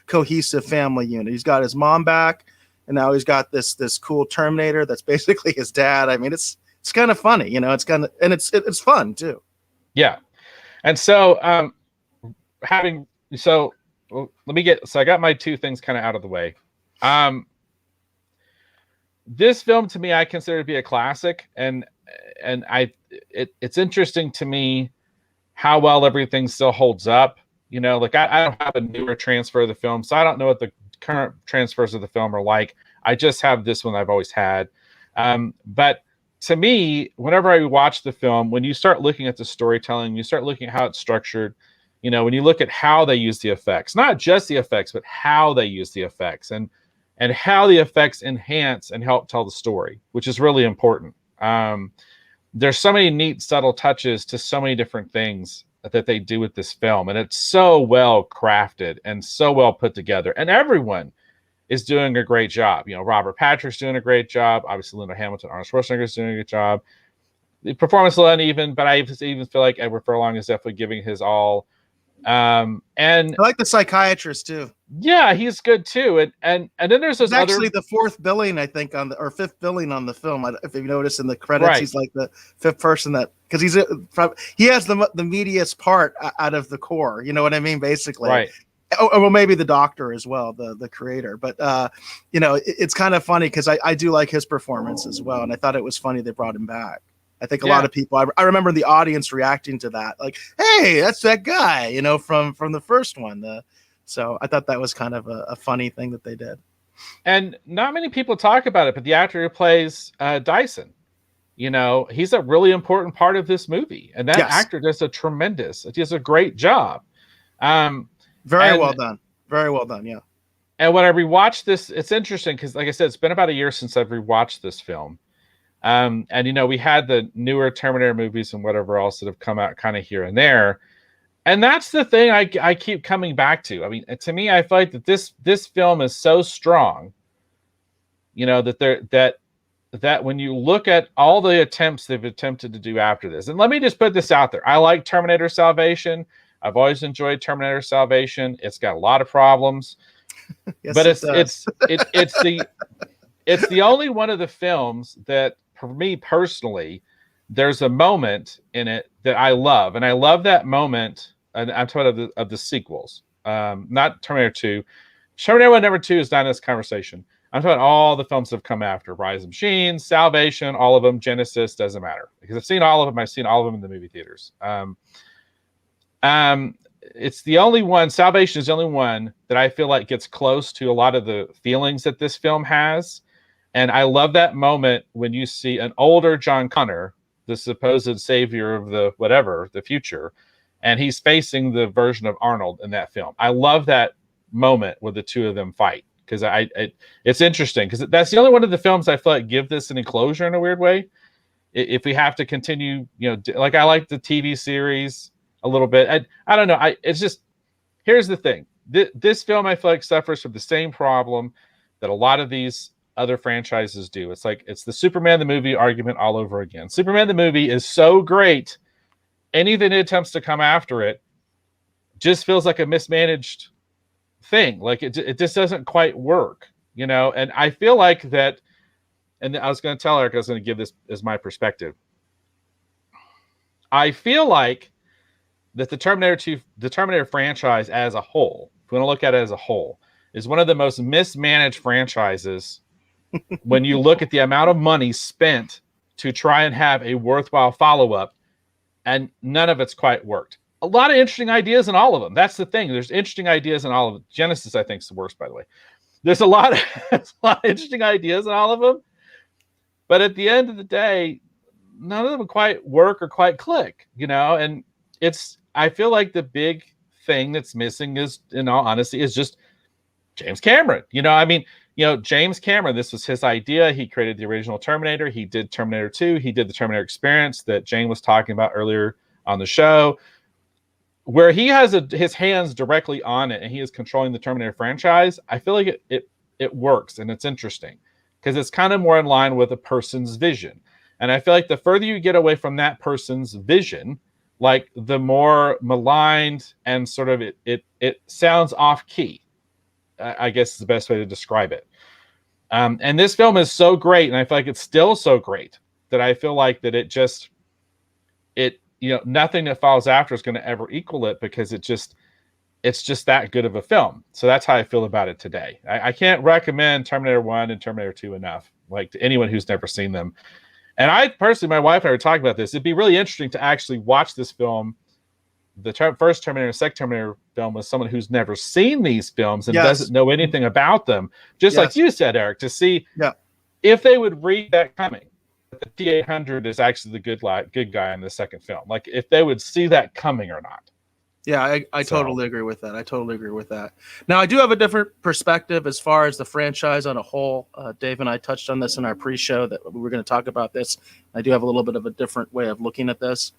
cohesive family unit. He's got his mom back, and now he's got this cool Terminator that's basically his dad. I mean, it's kind of funny, it's kind of, and it's fun too. Yeah. And so I got my two things kind of out of the way. This film, to me, I consider to be a classic, and it's interesting to me how well everything still holds up. I don't have a newer transfer of the film, so I don't know what the current transfers of the film are like. I just have this one I've always had. But to me, whenever I watch the film, when you start looking at the storytelling, you start looking at how it's structured, when you look at how they use the effects, not just the effects, but how they use the effects, and how the effects enhance and help tell the story, which is really important. There's so many neat, subtle touches to so many different things that they do with this film, and it's so well crafted and so well put together, and everyone is doing a great job. Robert Patrick's doing a great job. Obviously, Linda Hamilton, Arnold Schwarzenegger's doing a good job. The performance is a little uneven, but I even feel like Edward Furlong is definitely giving his all. And I like the psychiatrist too. Yeah, he's good too. And then there's this actually the fourth billing, I think, or fifth billing on the film. If you notice in the credits, right. He's like the fifth person because he has the meatiest part out of the core. You know what I mean? Basically, right. Oh, well, maybe the doctor as well, the creator. But it's kind of funny because I do like his performance as well, and I thought it was funny they brought him back. I think a lot of people. I remember the audience reacting to that, like, "Hey, that's that guy," from the first one. So I thought that was kind of a funny thing that they did. And not many people talk about it, but the actor who plays Dyson, he's a really important part of this movie, and that actor does a great job. Very well done. Very well done. Yeah. And when I rewatched this, it's interesting because, like I said, it's been about a year since I've rewatched this film. And we had the newer Terminator movies and whatever else that have come out kind of here and there. And that's the thing I keep coming back to. I mean, to me, I feel like that this film is so strong, that when you look at all the attempts they've attempted to do after this, and let me just put this out there. I like Terminator Salvation. I've always enjoyed Terminator Salvation. It's got a lot of problems, Yes, but it does. it's the only one of the films that, for me personally, there's a moment in it that I love, and I love that moment. And I'm talking of the sequels, not Terminator 2. Terminator 1, number 2 is not in this conversation. I'm talking all the films that have come after: Rise of Machines, Salvation, all of them, Genesis, doesn't matter, because I've seen all of them. I've seen all of them in the movie theaters. It's the only one. Salvation is the only one that I feel like gets close to a lot of the feelings that this film has. And I love that moment when you see an older John Connor, the supposed savior of the future, and he's facing the version of Arnold in that film. I love that moment where the two of them fight, because it's interesting, because that's the only one of the films I feel like give this an enclosure in a weird way. If we have to continue, like, I like the TV series a little bit. I don't know. It's just, here's the thing. This film, I feel like, suffers from the same problem that a lot of these other franchises do. It's like, it's the Superman the movie argument all over again. Superman the movie is so great. Anything that attempts to come after it just feels like a mismanaged thing. Like, it just doesn't quite work, And I feel like that, and I was going to tell Eric, I was going to give this as my perspective. I feel like that the Terminator franchise as a whole, if we want to look at it as a whole, is one of the most mismanaged franchises when you look at the amount of money spent to try and have a worthwhile follow-up, and none of it's quite worked. A lot of interesting ideas in all of them. That's the thing. There's interesting ideas in all of them. Genesis, I think, is the worst, by the way. There's a lot of interesting ideas in all of them. But at the end of the day, none of them quite work or quite click, and I feel like the big thing that's missing is, in all honesty, is just James Cameron. James Cameron, this was his idea. He created the original Terminator. He did Terminator 2. He did the Terminator Experience that Jane was talking about earlier on the show, where he has his hands directly on it, and he is controlling the Terminator franchise. I feel like it works, and it's interesting, because it's kind of more in line with a person's vision. And I feel like the further you get away from that person's vision, like, the more maligned and sort of it sounds off key, I guess is the best way to describe it. And this film is so great, and I feel like it's still so great, that I feel like that nothing that follows after is going to ever equal it, because it's just that good of a film. So that's how I feel about it today. I can't recommend Terminator 1 and Terminator 2 enough, like, to anyone who's never seen them. And I personally, my wife and I were talking about this. It'd be really interesting to actually watch this film, the first Terminator and second Terminator film, with someone who's never seen these films and doesn't know anything about them. Just like you said, Eric, to see if they would read that coming. The T-800 is actually the good guy in the second film. Like, if they would see that coming or not. Yeah, I totally agree with that. Now, I do have a different perspective as far as the franchise on a whole. Dave and I touched on this in our pre-show that we were going to talk about this. I do have a little bit of a different way of looking at this.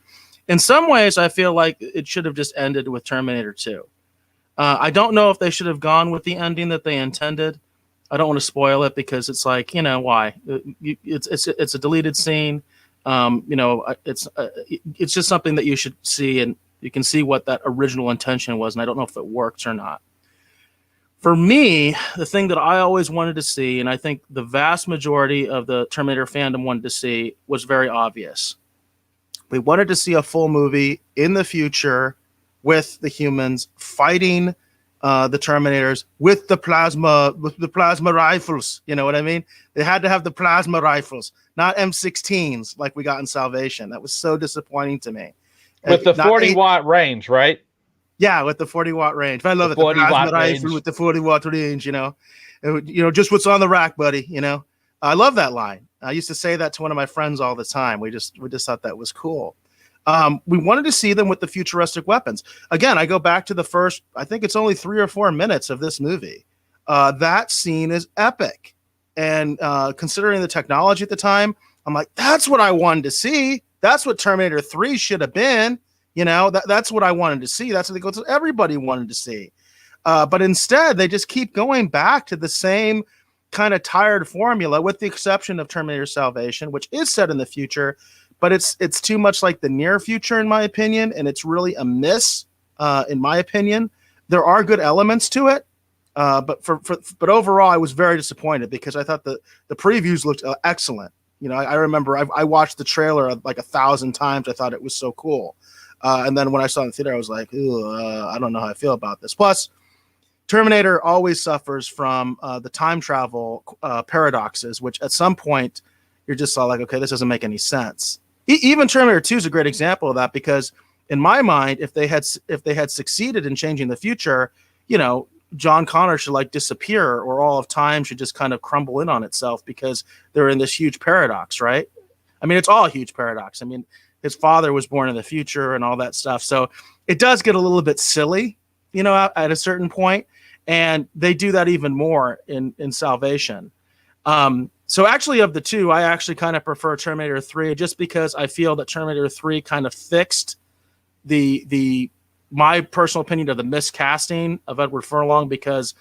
In some ways, I feel like it should have just ended with Terminator 2. I don't know if they should have gone with the ending that they intended. I don't want to spoil it, because it's like, why? It's a deleted scene. It's just something that you should see, and you can see what that original intention was, and I don't know if it works or not. For me, the thing that I always wanted to see, and I think the vast majority of the Terminator fandom wanted to see, was very obvious. We wanted to see a full movie in the future with the humans fighting the Terminators with the plasma rifles. You know what I mean? They had to have the plasma rifles, not M16s like we got in Salvation. That was so disappointing to me. With the 40-watt range, right? Yeah, with the 40-watt range. I love it. The plasma rifle with the 40-watt range, just what's on the rack, buddy, I love that line. I used to say that to one of my friends all the time. We just thought that was cool. We wanted to see them with the futuristic weapons. Again, I go back to the first, I think it's only 3 or 4 minutes of this movie. That scene is epic. And considering the technology at the time, I'm like, that's what I wanted to see. That's what Terminator 3 should have been. You know, that's what I wanted to see. That's what everybody wanted to see. But instead, they just keep going back to the same kind of tired formula, with the exception of Terminator Salvation, which is set in the future, but it's too much like the near future, in my opinion, and it's really a miss, in my opinion. There are good elements to it, but overall, I was very disappointed because I thought the previews looked excellent. You know, I remember I watched the trailer like 1,000 times. I thought it was so cool. And then when I saw it in the theater, I was like, I don't know how I feel about this. Plus, Terminator always suffers from the time travel paradoxes, which at some point you're just all like, okay, this doesn't make any sense. Even Terminator 2 is a great example of that, because in my mind, if they had succeeded in changing the future, you know, John Connor should like disappear, or all of time should just kind of crumble in on itself, because they're in this huge paradox, right? I mean, it's all a huge paradox. I mean, his father was born in the future and all that stuff. So it does get a little bit silly, you know, at a certain point. And they do that even more in Salvation. So actually, of the two, I actually kind of prefer Terminator 3, just because I feel that Terminator 3 kind of fixed my personal opinion of the miscasting of Edward Furlong, because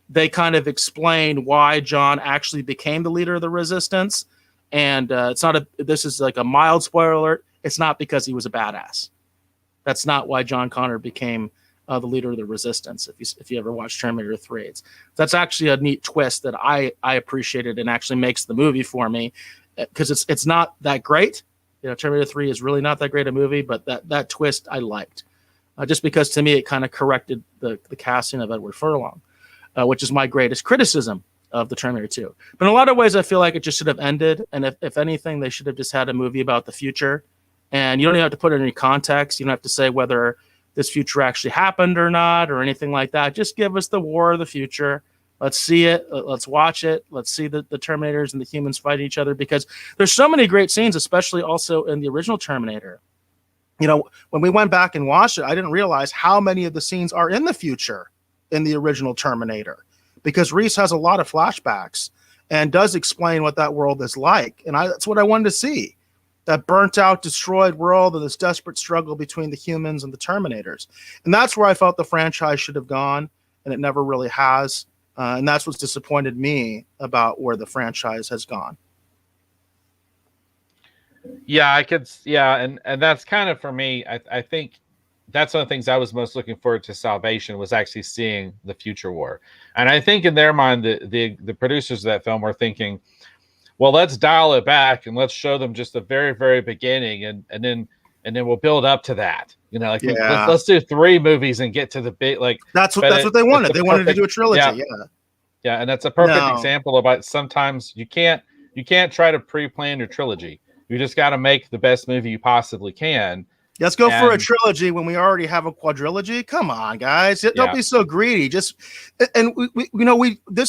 they kind of explain why John actually became the leader of the Resistance. And this is like a mild spoiler alert. It's not because he was a badass. That's not why John Connor became the leader of the Resistance. If you ever watch Terminator 3, that's actually a neat twist that I appreciated, and actually makes the movie for me, because it's not that great. You know, Terminator 3 is really not that great a movie, but that twist I liked, just because to me it kind of corrected the casting of Edward Furlong, which is my greatest criticism of the Terminator 2. But in a lot of ways, I feel like it just should have ended, and if anything, they should have just had a movie about the future. And you don't even have to put it in any context. You don't have to say whether this future actually happened or not, or anything like that. Just give us the war of the future. Let's see it. Let's watch it. Let's see the Terminators and the humans fight each other, because there's so many great scenes, especially also in the original Terminator. You know, when we went back and watched it, I didn't realize how many of the scenes are in the future in the original Terminator, because Reese has a lot of flashbacks and does explain what that world is like. And that's what I wanted to see. That burnt out, destroyed world, and this desperate struggle between the humans and the Terminators. And that's where I felt the franchise should have gone, and it never really has. And that's what's disappointed me about where the franchise has gone. Yeah, and that's kind of, for me, I think that's one of the things I was most looking forward to Salvation, was actually seeing the future war. And I think in their mind, the producers of that film were thinking, well, let's dial it back and let's show them just the very, very beginning, and then we'll build up to that. You know, like let's do 3 movies and get to the big, like that's what they wanted. They wanted to do a trilogy. Yeah, and that's a perfect example about sometimes you can't try to pre-plan your trilogy. You just got to make the best movie you possibly can. Let's go for a trilogy when we already have a quadrilogy. Come on, guys. Don't be so greedy. This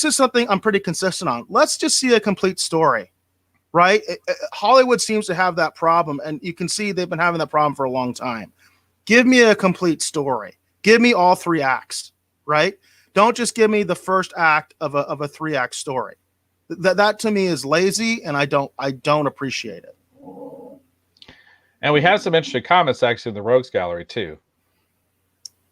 is something I'm pretty consistent on. Let's just see a complete story, right? Hollywood seems to have that problem, and you can see they've been having that problem for a long time. Give me a complete story. Give me all 3 acts, right? Don't just give me the first act of a 3-act story. That to me is lazy, and I don't appreciate it. And we have some interesting comments actually in the Rogues Gallery too.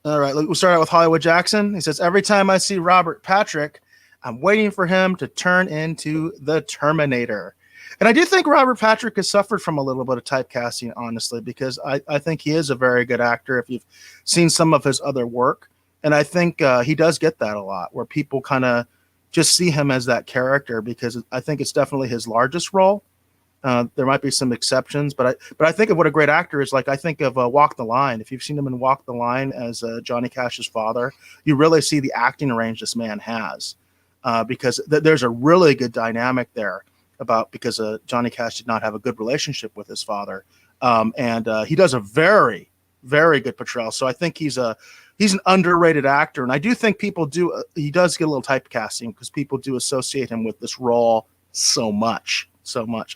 All right, we'll start out with Hollywood Jackson. He says, every time I see Robert Patrick, I'm waiting for him to turn into the Terminator. And I do think Robert Patrick has suffered from a little bit of typecasting, honestly, because I think he is a very good actor if you've seen some of his other work. And I think he does get that a lot, where people kind of just see him as that character, because I think it's definitely his largest role. There might be some exceptions, but I think of what a great actor is. Like, I think of Walk the Line. If you've seen him in Walk the Line as Johnny Cash's father, you really see the acting range this man has, because there's a really good dynamic there because Johnny Cash did not have a good relationship with his father, and he does a very, very good portrayal. So I think he's an underrated actor, and I do think people do. He does get a little typecasting because people do associate him with this role so much.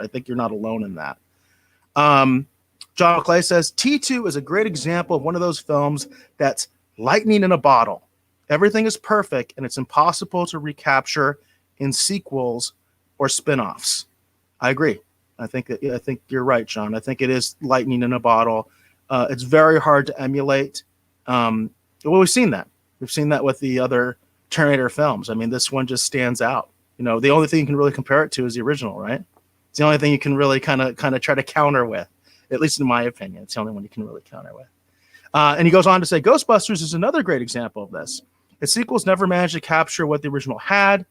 I think you're not alone in that. John Clay says T2 is a great example of one of those films that's lightning in a bottle. Everything is perfect, and it's impossible to recapture in sequels or spin-offs. I agree. I think you're right, John. I think it is lightning in a bottle. It's very hard to emulate. Well, we've seen that. We've seen that with the other Terminator films. I mean, this one just stands out. The only thing you can really compare it to is the original, right? It's the only thing you can really kind of try to counter with, at least in my opinion. It's the only one you can really counter with. And he goes on to say, Ghostbusters is another great example of this. Its sequels never managed to capture what the original had,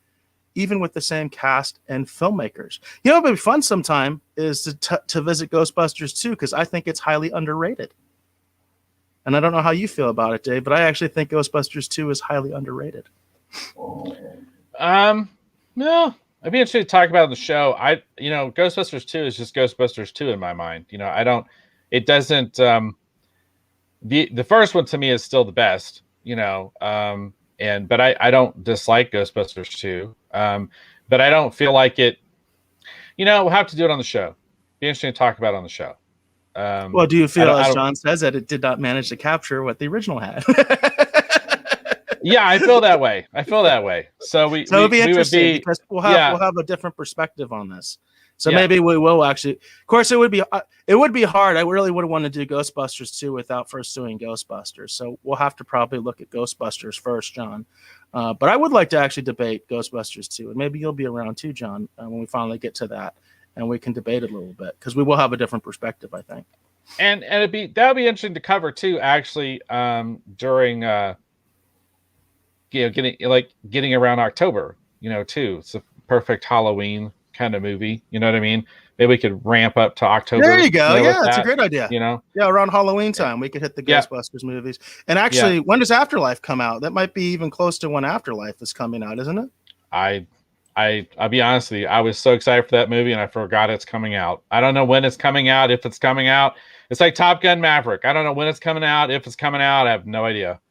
even with the same cast and filmmakers. What would be fun sometime is to visit Ghostbusters 2, because I think it's highly underrated. And I don't know how you feel about it, Dave, but I actually think Ghostbusters 2 is highly underrated. No, I'd be interested to talk about it on the show. Ghostbusters 2 is just Ghostbusters 2 in my mind. It doesn't, the first one to me is still the best, but I don't dislike Ghostbusters 2. But I don't feel like it, we'll have to do it on the show. Be interesting to talk about it on the show. Well, do you feel, as John says, that it did not manage to capture what the original had? Yeah, I feel that way. So it'll be interesting because we'll have a different perspective on this. So maybe we will actually. Of course, it would be hard. I really would want to do Ghostbusters 2 without first doing Ghostbusters. So we'll have to probably look at Ghostbusters first, John. But I would like to actually debate Ghostbusters 2, and maybe you'll be around too, John, when we finally get to that, and we can debate it a little bit because we will have a different perspective, I think. And that would be interesting to cover too. Actually, during getting around October, too. It's a perfect Halloween kind of movie. You know what I mean? Maybe we could ramp up to October. There you go. Yeah, that's a great idea. Yeah, around Halloween time, we could hit the Ghostbusters movies. And actually, when does Afterlife come out? That might be even close to when Afterlife is coming out, isn't it? I'll be honest with you. I was so excited for that movie, and I forgot it's coming out. I don't know when it's coming out, if it's coming out. It's like Top Gun Maverick. I don't know when it's coming out, if it's coming out. I have no idea.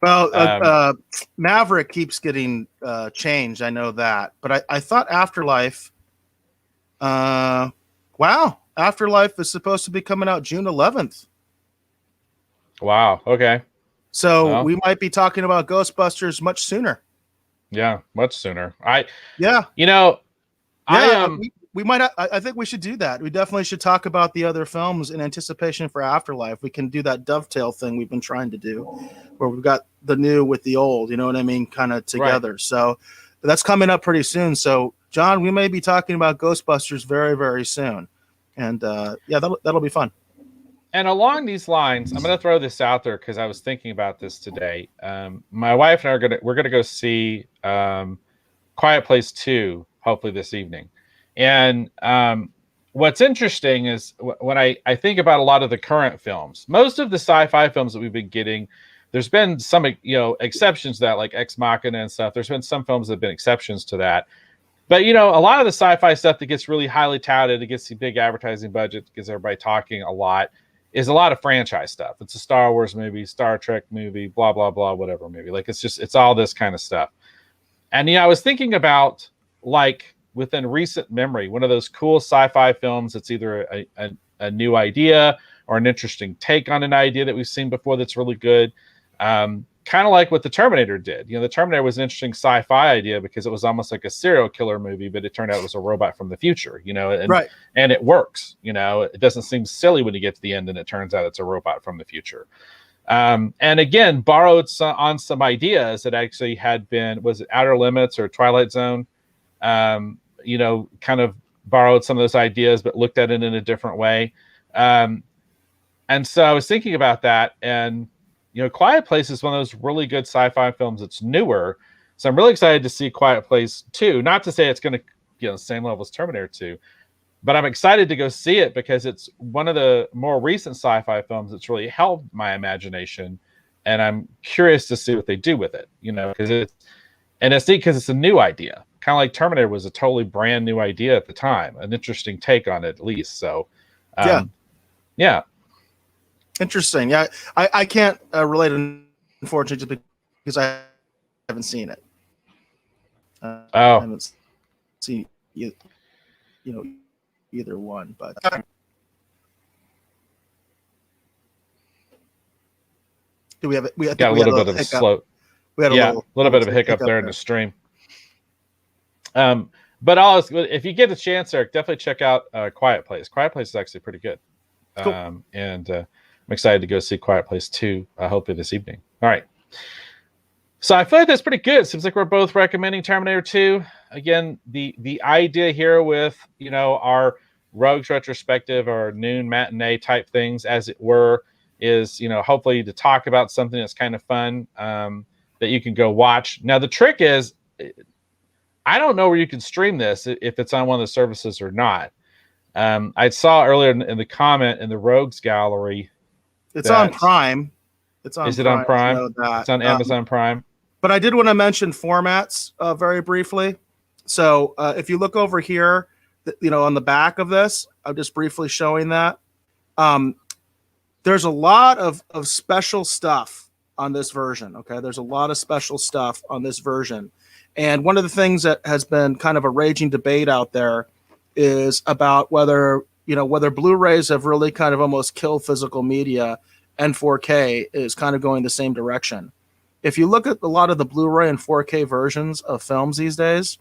Well, Maverick keeps getting changed. I know that, but I thought Afterlife. Wow, Afterlife is supposed to be coming out June 11th. Wow. Okay. So we might be talking about Ghostbusters much sooner. Yeah, much sooner. We might. I think we should do that. We definitely should talk about the other films in anticipation for Afterlife. We can do that dovetail thing we've been trying to do, where we've got the new with the old. You know what I mean? Kind of together. Right. So that's coming up pretty soon. So John, we may be talking about Ghostbusters very, very soon, and that'll be fun. And along these lines, I'm going to throw this out there because I was thinking about this today. My wife and I we're gonna go see Quiet Place 2 hopefully this evening. And what's interesting is when I think about a lot of the current films, most of the sci-fi films that we've been getting, there's been some exceptions to that, like Ex Machina and stuff. There's been some films that have been exceptions to that. But, a lot of the sci-fi stuff that gets really highly touted, it gets the big advertising budget, gets everybody talking a lot, is a lot of franchise stuff. It's a Star Wars movie, Star Trek movie, blah, blah, blah, whatever movie. Like, it's all this kind of stuff. And, I was thinking about, like, within recent memory, one of those cool sci-fi films that's either a new idea or an interesting take on an idea that we've seen before that's really good. Kind of like what the Terminator did. The Terminator was an interesting sci-fi idea because it was almost like a serial killer movie, but it turned out it was a robot from the future, and it works. It doesn't seem silly when you get to the end and it turns out it's a robot from the future. And again, borrowed on some ideas that actually had been, was it Outer Limits or Twilight Zone? Kind of borrowed some of those ideas, but looked at it in a different way. And so I was thinking about that, and Quiet Place is one of those really good sci-fi films that's newer. So I'm really excited to see Quiet Place 2. Not to say it's going to, the same level as Terminator 2, but I'm excited to go see it because it's one of the more recent sci-fi films that's really held my imagination, and I'm curious to see what they do with it. Because it's neat because it's a new idea. Kind of like Terminator was a totally brand new idea at the time, an interesting take on it at least. So, yeah. Interesting. Yeah, I can't relate, unfortunately, just because I haven't seen it. I haven't seen either one, but do we have it? We got a little bit of a slow. We had a little bit of a hiccup there in the stream. But if you get a chance, Eric, definitely check out Quiet Place. Quiet Place is actually pretty good. Cool. And I'm excited to go see Quiet Place 2, hopefully this evening. All right. So I feel like that's pretty good. Seems like we're both recommending Terminator 2. Again, the idea here with, our Rogues retrospective or noon matinee type things, as it were, is, hopefully to talk about something that's kind of fun that you can go watch. Now, the trick is, I don't know where you can stream this, if it's on one of the services or not. I saw earlier in the comment in the Rogues gallery. It's on Prime. Is it on Prime? I know that. It's on Amazon Prime. But I did want to mention formats very briefly. So if you look over here, on the back of this, I'm just briefly showing that. There's a lot of special stuff on this version. Okay, there's a lot of special stuff on this version. And one of the things that has been kind of a raging debate out there is about whether Blu-rays have really kind of almost killed physical media, and 4K is kind of going the same direction. If you look at a lot of the Blu-ray and 4K versions of films these days,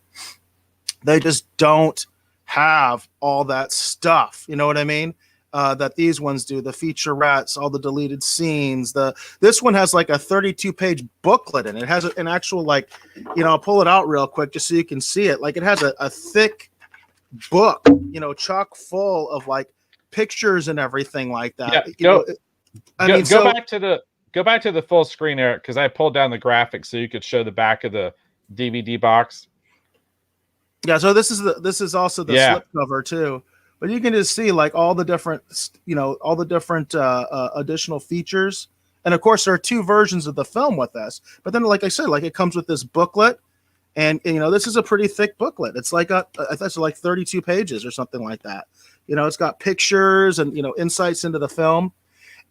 they just don't have all that stuff. You know what I mean? That these ones do, the featurettes, all the deleted scenes. This one has like a 32-page booklet, and it has an actual I'll pull it out real quick just so you can see it. Like it has a thick book, chock full of like pictures and everything like that. Yeah, go back to the full screen, Eric, because I pulled down the graphics so you could show the back of the DVD box. Yeah, so this is also the slip cover too. But you can just see like all the different additional features. And of course there are two versions of the film with this. But then like I said, like it comes with this booklet, and this is a pretty thick booklet. It's like I think it's like 32 pages or something like that. It's got pictures and insights into the film.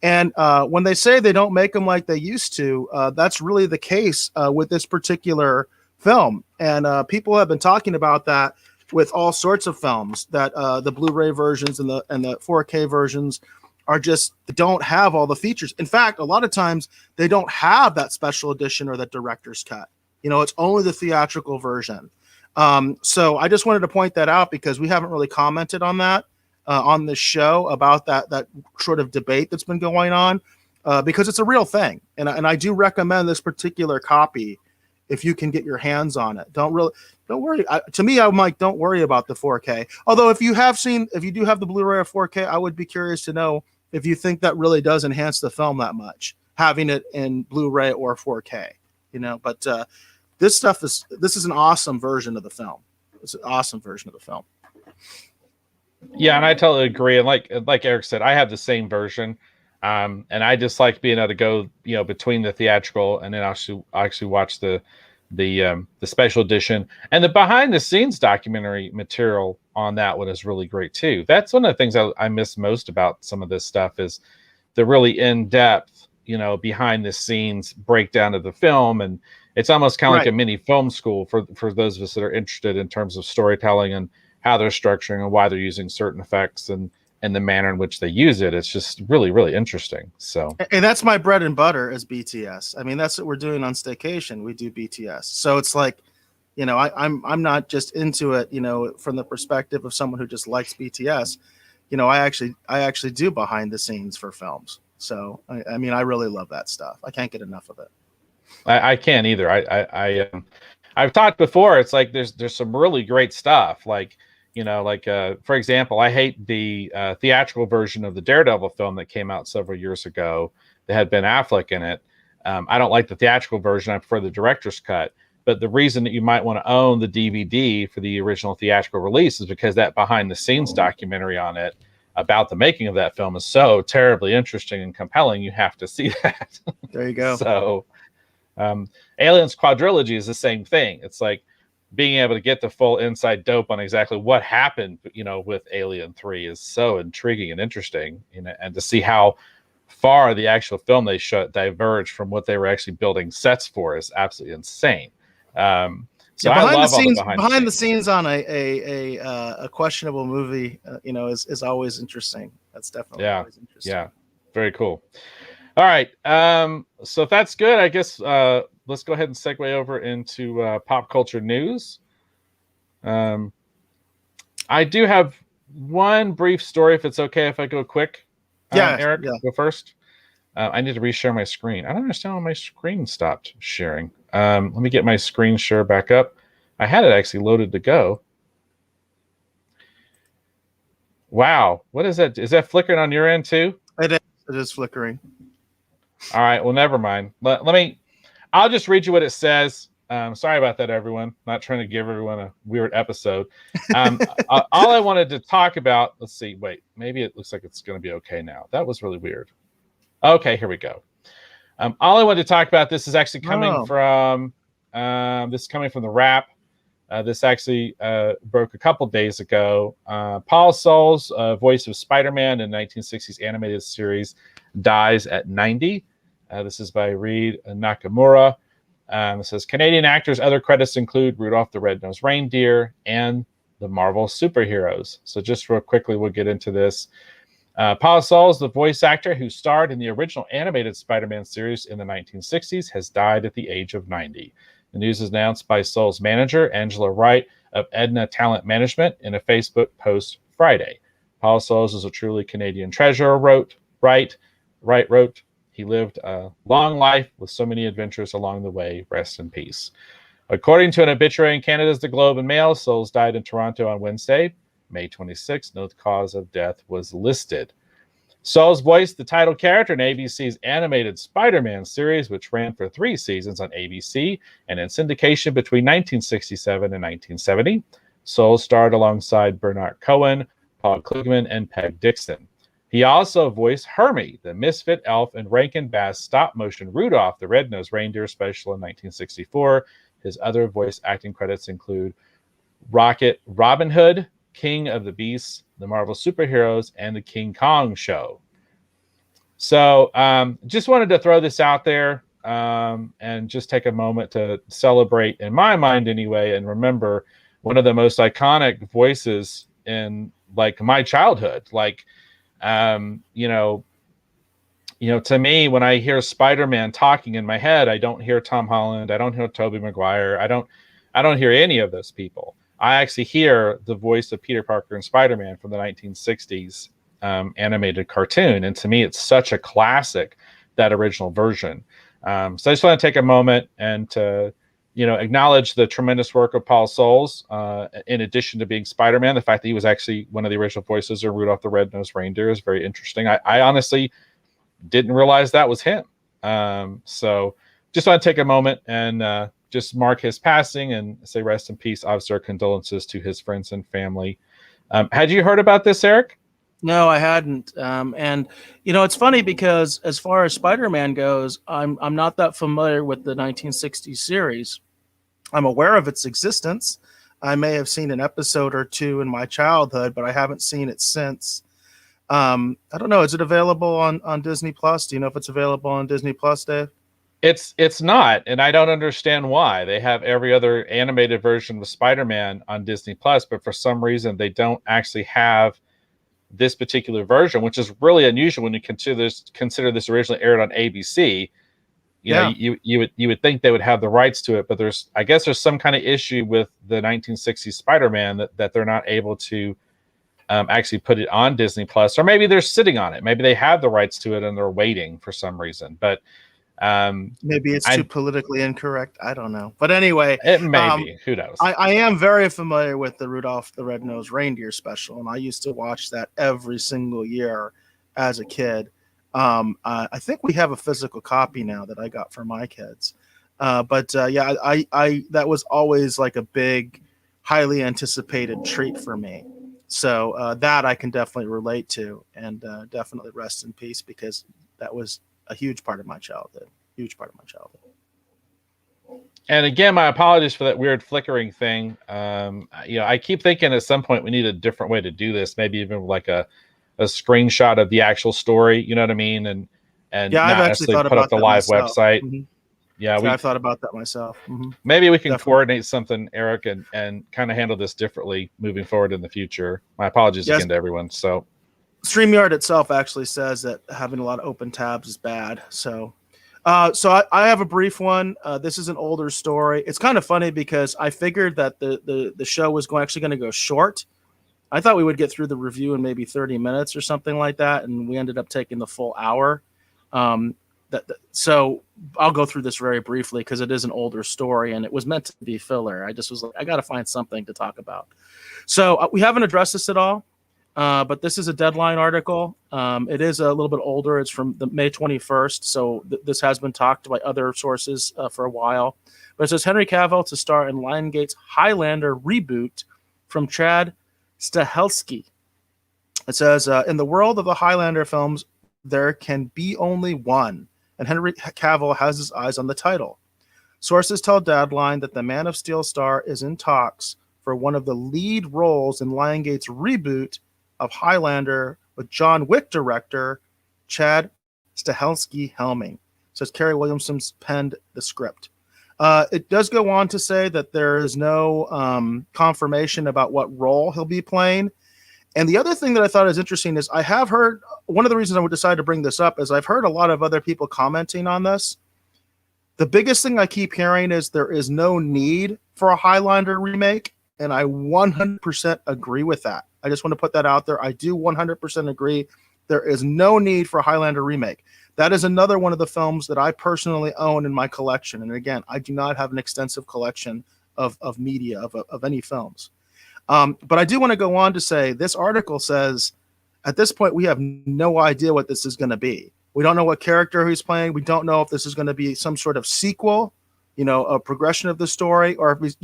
And when they say they don't make them like they used to, that's really the case with this particular film. And people have been talking about that with all sorts of films, that the Blu-ray versions and the 4K versions don't have all the features. In fact, a lot of times they don't have that special edition or that director's cut. It's only the theatrical version. So I just wanted to point that out because we haven't really commented on that on this show about that sort of debate that's been going on because it's a real thing. And I do recommend this particular copy if you can get your hands on it. Don't worry. To me, I'm like, don't worry about the 4K. Although if you do have the Blu-ray or 4K, I would be curious to know if you think that really does enhance the film that much, having it in Blu-ray or 4K, but this is an awesome version of the film. It's an awesome version of the film. Yeah, and I totally agree. And like Eric said, I have the same version, and I just like being able to go, between the theatrical and then actually watch the special edition. And the behind the scenes documentary material on that one is really great too. That's one of the things I miss most about some of this stuff is the really in depth, behind the scenes breakdown of the film, and it's almost kind of like a mini film school for those of us that are interested in terms of storytelling and how they're structuring and why they're using certain effects and the manner in which they use it. It's just really, really interesting. So, and that's my bread and butter is BTS. I mean, that's what we're doing on Staycation. We do BTS. So it's like, I'm not just into it, from the perspective of someone who just likes BTS. I actually do behind the scenes for films. So, I mean, I really love that stuff. I can't get enough of it. I can't either. I've talked before. It's like there's some really great stuff. Like, for example, I hate the theatrical version of the Daredevil film that came out several years ago that had Ben Affleck in it. I don't like the theatrical version. I prefer the director's cut. But the reason that you might want to own the DVD for the original theatrical release is because that behind the scenes documentary on it about the making of that film is so terribly interesting and compelling. You have to see that. There you go. So Aliens Quadrilogy is the same thing. It's like being able to get the full inside dope on exactly what happened, with Alien 3 is so intriguing and interesting, and to see how far the actual film they shot diverged from what they were actually building sets for is absolutely insane. So I love all the behind the scenes on a questionable movie, is always interesting. That's definitely always interesting. Yeah, very cool. All right. So if that's good, I guess let's go ahead and segue over into pop culture news. I do have one brief story, if it's okay if I go quick. Eric, go first. I need to reshare my screen. I don't understand why my screen stopped sharing. Let me get my screen share back up. I had it actually loaded to go. Wow, what is that? Is that flickering on your end too? It is flickering. All right, well, never mind. Let me. I'll just read you what it says. Sorry about that, everyone. Not trying to give everyone a weird episode. All I wanted to talk about. Let's see. Wait, maybe it looks like it's going to be okay now. That was really weird. Okay, here we go. All I wanted to talk about. This is actually coming from. This is coming from the Wrap. This actually broke a couple days ago. Paul Soules, voice of Spider-Man in 1960s animated series, dies at 90. This is by Reed Nakamura. It says Canadian actors. Other credits include Rudolph the Red-Nosed Reindeer and the Marvel superheroes. So just real quickly, we'll get into this. Paul Soules, the voice actor who starred in the original animated Spider-Man series in the 1960s, has died at the age of 90. The news is announced by Soules' manager, Angela Wright of Edna Talent Management, in a Facebook post Friday. Paul Soules is a truly Canadian treasure, Wright wrote. He lived a long life with so many adventures along the way. Rest in peace. According to an obituary in Canada's The Globe and Mail, Soules died in Toronto on Wednesday, May 26th. No cause of death was listed. Soules voiced the title character in ABC's animated Spider-Man series, which ran for 3 seasons on ABC and in syndication between 1967 and 1970. Soules starred alongside Bernard Cohen, Paul Klugman, and Peg Dixon. He also voiced Hermie, the misfit elf in Rankin Bass stop-motion Rudolph the Red-Nosed Reindeer special in 1964. His other voice acting credits include Rocket Robin Hood, King of the Beasts, the Marvel superheroes, and the King Kong show. So just wanted to throw this out there and just take a moment to celebrate, in my mind anyway, and remember one of the most iconic voices in like my childhood. Like, to me, when I hear Spider-Man talking in my head, I don't hear Tom Holland. I don't hear Tobey Maguire. I don't hear any of those people. I actually hear the voice of Peter Parker and Spider-Man from the 1960s animated cartoon. And to me, it's such a classic, that original version. So I just want to take a moment and to, acknowledge the tremendous work of Paul Soules, in addition to being Spider-Man. The fact that he was actually one of the original voices of Rudolph the Red-Nosed Reindeer is very interesting. I honestly didn't realize that was him. So just want to take a moment and just mark his passing and say rest in peace. Obviously, our condolences to his friends and family. Had you heard about this, Eric? No, I hadn't. And it's funny because as far as Spider-Man goes, I'm not that familiar with the 1960s series. I'm aware of its existence. I may have seen an episode or two in my childhood, but I haven't seen it since. I don't know. Is it available on Disney Plus? Do you know if it's available on Disney Plus, Dave? It's not, and I don't understand why. They have every other animated version of Spider-Man on Disney Plus, but for some reason they don't actually have this particular version, which is really unusual when you consider this originally aired on ABC. You would think they would have the rights to it, but I guess there's some kind of issue with the 1960s Spider-Man that they're not able to actually put it on Disney Plus, or maybe they're sitting on it. Maybe they have the rights to it and they're waiting for some reason. But maybe it's too politically incorrect. I don't know. But anyway, it may be. Who knows? I am very familiar with the Rudolph the Red-Nosed Reindeer special, and I used to watch that every single year as a kid. I think we have a physical copy now that I got for my kids. I that was always like a big, highly anticipated treat for me. So that I can definitely relate to, and definitely rest in peace, because that was a huge part of my childhood. And again, my apologies for that weird flickering thing. I keep thinking at some point we need a different way to do this. Maybe even like a screenshot of the actual story. You know what I mean? And I've not actually necessarily put up the live myself. website. Mm-hmm. Yeah, I've thought about that myself. Mm-hmm. Maybe we can coordinate something, Eric, and kind of handle this differently moving forward in the future. My apologies again to everyone. So StreamYard itself actually says that having a lot of open tabs is bad. So I have a brief one. This is an older story. It's kind of funny because I figured that the show was actually going to go short. I thought we would get through the review in maybe 30 minutes or something like that, and we ended up taking the full hour. So I'll go through this very briefly because it is an older story and it was meant to be filler. I just was like, I got to find something to talk about. So we haven't addressed this at all, but this is a Deadline article. It is a little bit older. It's from the May 21st. So this has been talked by other sources for a while. But it says Henry Cavill to star in Lionsgate's Highlander reboot from Chad Stahelski. It says, in the world of the Highlander films, there can be only one, and Henry Cavill has his eyes on the title. Sources tell Deadline that the Man of Steel star is in talks for one of the lead roles in Lionsgate's reboot of Highlander with John Wick director Chad Stahelski helming. Says Kerry Williamson's penned the script. It does go on to say that there is no confirmation about what role he'll be playing. And the other thing that I thought is interesting is I have heard, one of the reasons I would decide to bring this up is I've heard a lot of other people commenting on this. The biggest thing I keep hearing is there is no need for a Highlander remake, and I 100% agree with that. I just want to put that out there. I do 100% agree. There is no need for a Highlander remake. That is another one of the films that I personally own in my collection. And again, I do not have an extensive collection of media, of any films. But I do want to go on to say this article says, at this point, we have no idea what this is going to be. We don't know what character he's playing. We don't know if this is going to be some sort of sequel, a progression of the story, or if he's,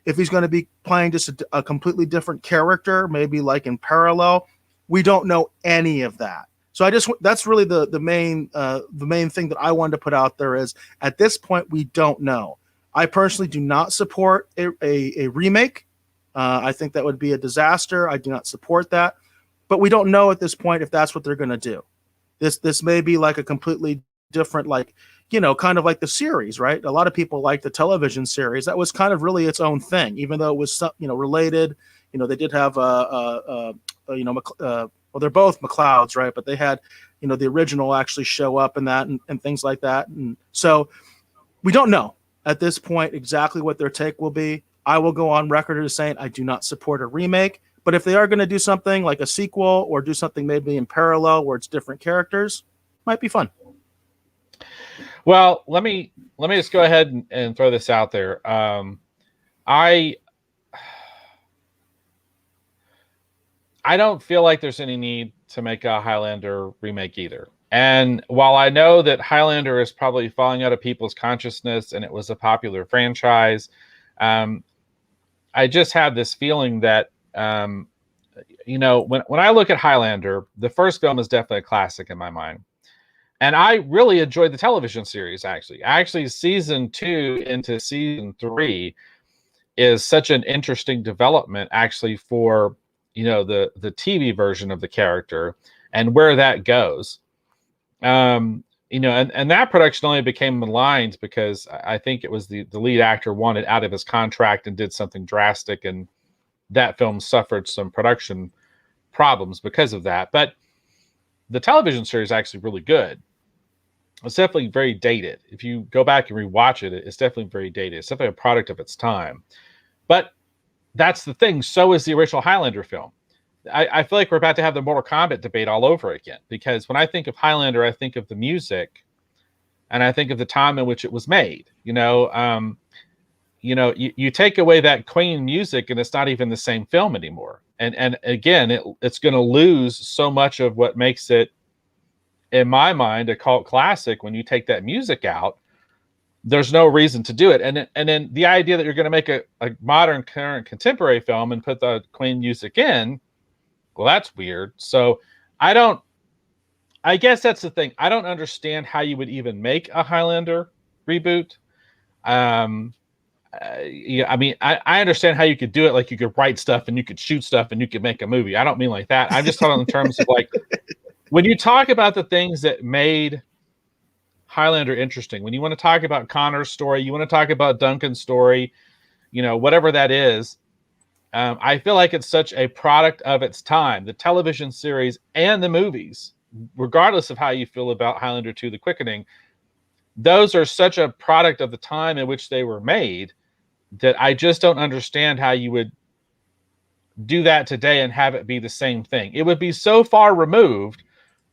if he's going to be playing just a completely different character, maybe like in parallel. We don't know any of that. So that's really the main thing that I wanted to put out there is at this point, we don't know. I personally do not support a remake. I think that would be a disaster. I do not support that, but we don't know at this point if that's what they're going to do. This may be like a completely different, kind of like the series, right? A lot of people like the television series. That was kind of really its own thing, even though it was, related. They did have, well, they're both McLeods, right? But they had, the original actually show up in that and things like that. And so we don't know at this point exactly what their take will be. I will go on record as saying I do not support a remake, but if they are going to do something like a sequel or do something maybe in parallel where it's different characters, might be fun. Well, let me just go ahead and throw this out there. I don't feel like there's any need to make a Highlander remake either. And while I know that Highlander is probably falling out of people's consciousness and it was a popular franchise, I just have this feeling that, when I look at Highlander, the first film is definitely a classic in my mind. And I really enjoyed the television series, actually. Actually, season 2 into season 3 is such an interesting development, actually, for, the TV version of the character and where that goes. And that production only became maligned because I think it was the lead actor wanted out of his contract and did something drastic, and that film suffered some production problems because of that. But the television series is actually really good. It's definitely very dated. If you go back and rewatch it, it's definitely very dated. It's definitely a product of its time. But that's the thing. So is the original Highlander film. I feel like we're about to have the Mortal Kombat debate all over again, because when I think of Highlander, I think of the music and I think of the time in which it was made. You take away that Queen music and it's not even the same film anymore. And again, it's going to lose so much of what makes it, in my mind, a cult classic. When you take that music out, there's no reason to do it. And then the idea that you're going to make a modern, current, contemporary film and put the Queen music in, well, that's weird. So I guess that's the thing. I don't understand how you would even make a Highlander reboot. I understand how you could do it. Like, you could write stuff and you could shoot stuff and you could make a movie. I don't mean like that. I'm just talking in terms of, like, when you talk about the things that made Highlander interesting, when you want to talk about Connor's story, you want to talk about Duncan's story, whatever that is, I feel like it's such a product of its time, the television series and the movies, regardless of how you feel about Highlander 2, The Quickening. Those are such a product of the time in which they were made that I just don't understand how you would do that today and have it be the same thing. It would be so far removed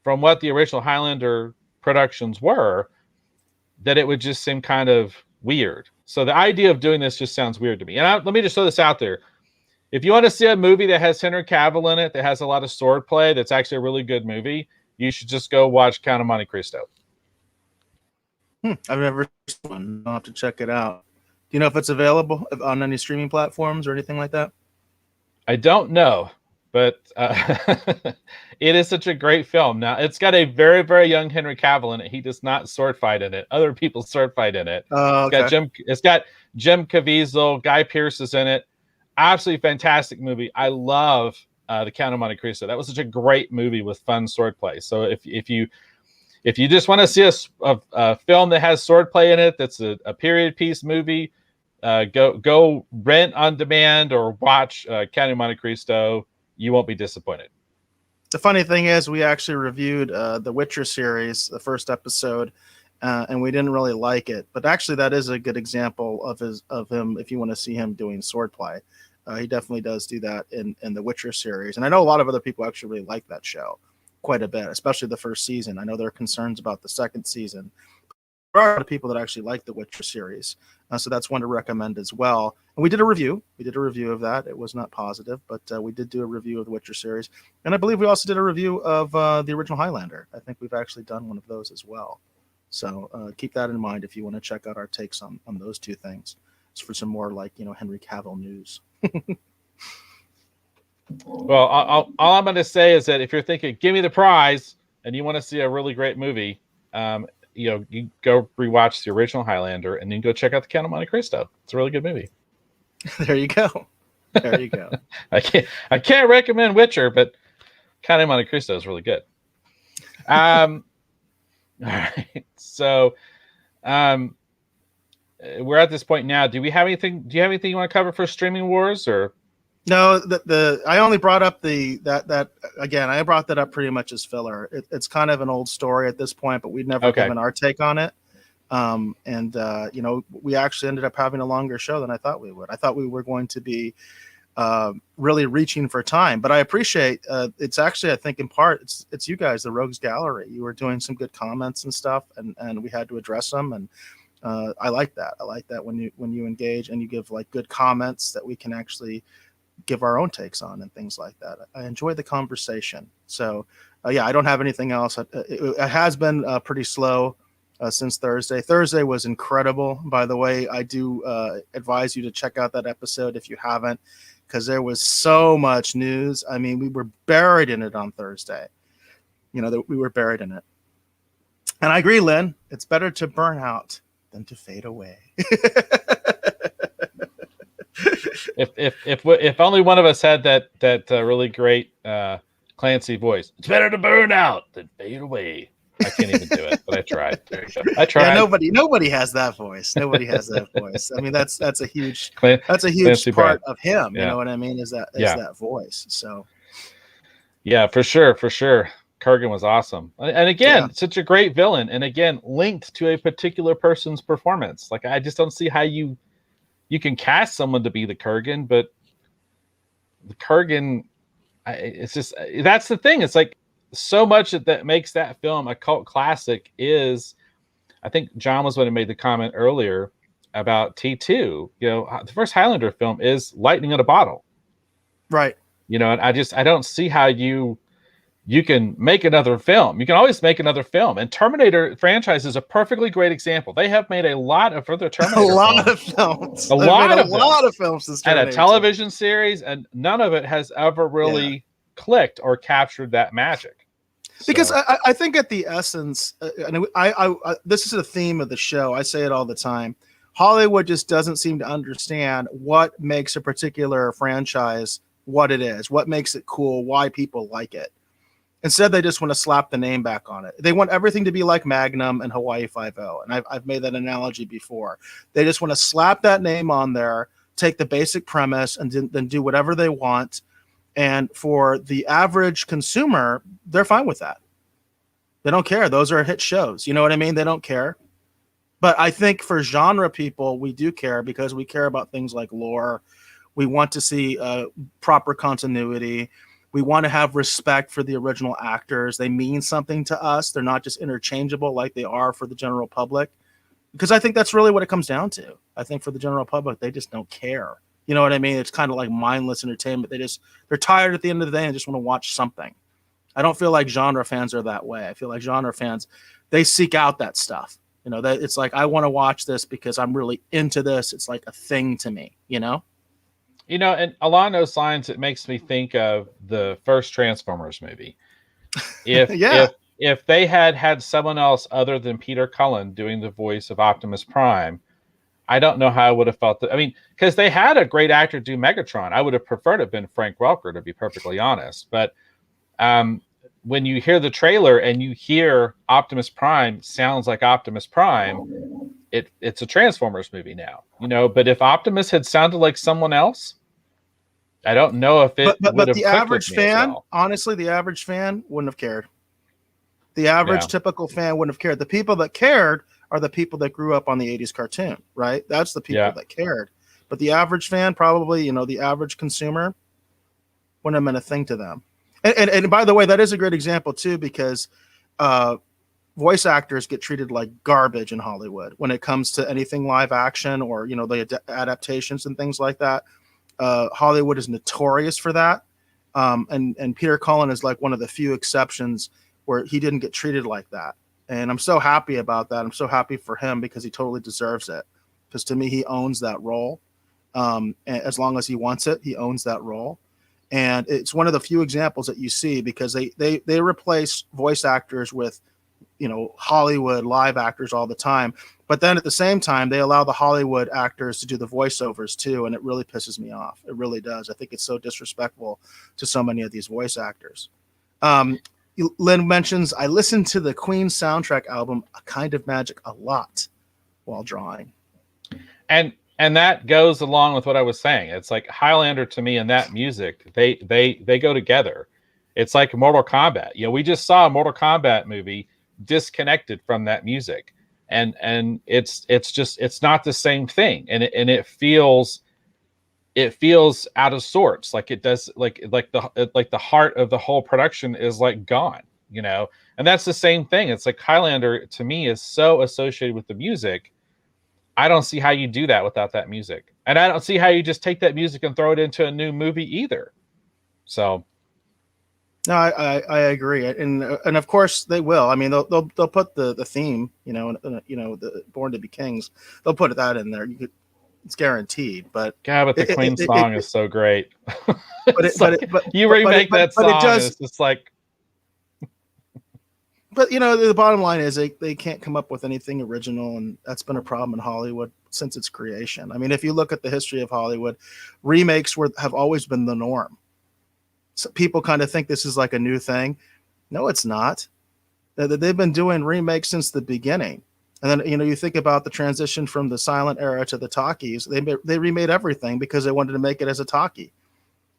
from what the original Highlander productions were, that it would just seem kind of weird. So the idea of doing this just sounds weird to me. And let me just throw this out there. If you want to see a movie that has Henry Cavill in it, that has a lot of swordplay, that's actually a really good movie, you should just go watch Count of Monte Cristo. I've never seen one. I'll have to check it out. Do you know if it's available on any streaming platforms or anything like that? I don't know, but it is such a great film. Now, it's got a very, very young Henry Cavill in it. He does not sword fight in it. Other people sword fight in it. Okay. It's got Jim Caviezel, Guy Pearce is in it. Absolutely fantastic movie. I love The Count of Monte Cristo. That was such a great movie with fun swordplay. So if you just want to see a film that has swordplay in it, that's a period piece movie, go rent on demand or watch Count of Monte Cristo. You won't be disappointed. The funny thing is, we actually reviewed the Witcher series, the first episode, and we didn't really like it. But actually, that is a good example of him. If you want to see him doing swordplay, he definitely does do that in the Witcher series. And I know a lot of other people actually really like that show quite a bit, especially the first season. I know there are concerns about the second season. There are a lot of people that actually like the Witcher series, so that's one to recommend as well. And we did a review. We did a review of that. It was not positive, but we did do a review of the Witcher series. And I believe we also did a review of the original Highlander. I think we've actually done one of those as well. So keep that in mind if you want to check out our takes on those two things. It's for some more Henry Cavill news. Well, all I'm going to say is that if you're thinking, give me the prize, and you want to see a really great movie, you go rewatch the original Highlander, and then go check out The Count of Monte Cristo. It's a really good movie. There you go. There you go. I can't recommend Witcher, but Count of Monte Cristo is really good. All right. So, we're at this point now. Do you have anything you want to cover for Streaming Wars, or? No, I only brought up that again. I brought that up pretty much as filler. It's kind of an old story at this point, but we'd never given our take on it. We actually ended up having a longer show than I thought we would. I thought we were going to be really reaching for time, but I appreciate it's actually, I think in part it's you guys, the Rogues Gallery. You were doing some good comments and stuff, and we had to address them, and I like that. I like that when you engage and you give like good comments that we can actually give our own takes on and things like that. I enjoy the conversation. So I don't have anything else. It has been pretty slow since Thursday. Thursday was incredible. By the way, I do advise you to check out that episode if you haven't, because there was so much news. I mean, we were buried in it on Thursday. We were buried in it. And I agree, Lynn, it's better to burn out than to fade away. If only one of us had that really great Clancy voice. It's better to burn out than fade away. I can't even do it, but I tried. There you go. I tried. Yeah, nobody has that voice. Nobody has that voice. I mean, that's a huge Clancy part Brad. of him. Yeah. You know what I mean? Is that voice? So yeah, for sure. Kurgan was awesome, and again, such a great villain, and again, linked to a particular person's performance. Like, I just don't see how you can cast someone to be the Kurgan, but the Kurgan, it's just, that's the thing. It's like so much that makes that film a cult classic is, I think John was when he made the comment earlier about T2. The first Highlander film is lightning in a bottle. Right. And I don't see how you can make another film. You can always make another film. And Terminator franchise is a perfectly great example. They have made a lot of further Terminator films. A lot of films since Terminator. And a television series, and none of it has ever really clicked or captured that magic. Because I think at the essence, and I this is the theme of the show. I say it all the time. Hollywood just doesn't seem to understand what makes a particular franchise what it is, what makes it cool, why people like it. Instead, they just want to slap the name back on it. They want everything to be like Magnum and Hawaii Five-0. And I've made that analogy before. They just want to slap that name on there, take the basic premise, and then do whatever they want. And for the average consumer, they're fine with that. They don't care. Those are hit shows. You know what I mean? They don't care. But I think for genre people, we do care, because we care about things like lore. We want to see proper continuity. We want to have respect for the original actors. They mean something to us. They're not just interchangeable like they are for the general public. Because I think that's really what it comes down to. I think for the general public, they just don't care. You know what I mean? It's kind of like mindless entertainment. They're tired at the end of the day and just want to watch something. I don't feel like genre fans are that way. I feel like genre fans, they seek out that stuff. You know, that it's like, I want to watch this because I'm really into this. It's like a thing to me, you know? You know, and along those lines, it makes me think of the first Transformers movie. If Yeah. if they had someone else other than Peter Cullen doing the voice of Optimus Prime, I don't know how I would have felt. I mean, because they had a great actor do Megatron. I would have preferred to have been Frank Welker, to be perfectly honest. But when you hear the trailer and you hear Optimus Prime sounds like Optimus Prime, it's a Transformers movie now. You know, but if Optimus had sounded like someone else, I don't know if it would But have the clicked with average me as fan, well. honestly, the average fan wouldn't have cared. The average Yeah. typical fan wouldn't have cared. The people that cared are the people that grew up on the 80s cartoon, right? That's the people Yeah. that cared. But the average fan, probably, you know, the average consumer wouldn't have meant a thing to them. And by the way, that is a great example too, because voice actors get treated like garbage in Hollywood when it comes to anything live action or, you know, the adaptations and things like that. Hollywood is notorious for that. And Peter Cullen is like one of the few exceptions where he didn't get treated like that. And I'm so happy about that. I'm so happy for him because he totally deserves it. Because to me, he owns that role. And as long as he wants it, he owns that role. And it's one of the few examples that you see because they replace voice actors with, you know, Hollywood live actors all the time. But then at the same time, they allow the Hollywood actors to do the voiceovers too. And it really pisses me off. It really does. I think it's so disrespectful to so many of these voice actors. Lynn mentions, I listened to the Queen soundtrack album, A Kind of Magic, a lot while drawing. And that goes along with what I was saying. It's like Highlander to me and that music, they go together. It's like Mortal Kombat. You know, we just saw a Mortal Kombat movie disconnected from that music. And it's not the same thing. And it feels out of sorts. Like it does, like the heart of the whole production is like gone, you know? And that's the same thing. It's like Highlander to me is so associated with the music. I don't see how you do that without that music. And I don't see how you just take that music and throw it into a new movie either. So No, I agree, and of course they will. I mean, they'll put the theme, you know, the Born to Be Kings. They'll put that in there. It's guaranteed. But God, but the Queen song is so great. But you remake that song, it does, it's just like. But you know, the bottom line is they can't come up with anything original, and that's been a problem in Hollywood since its creation. I mean, if you look at the history of Hollywood, remakes have always been the norm. So people kind of think this is like a new thing. No, it's not. They've been doing remakes since the beginning. And then, you know, you think about the transition from the silent era to the talkies. They remade everything because they wanted to make it as a talkie.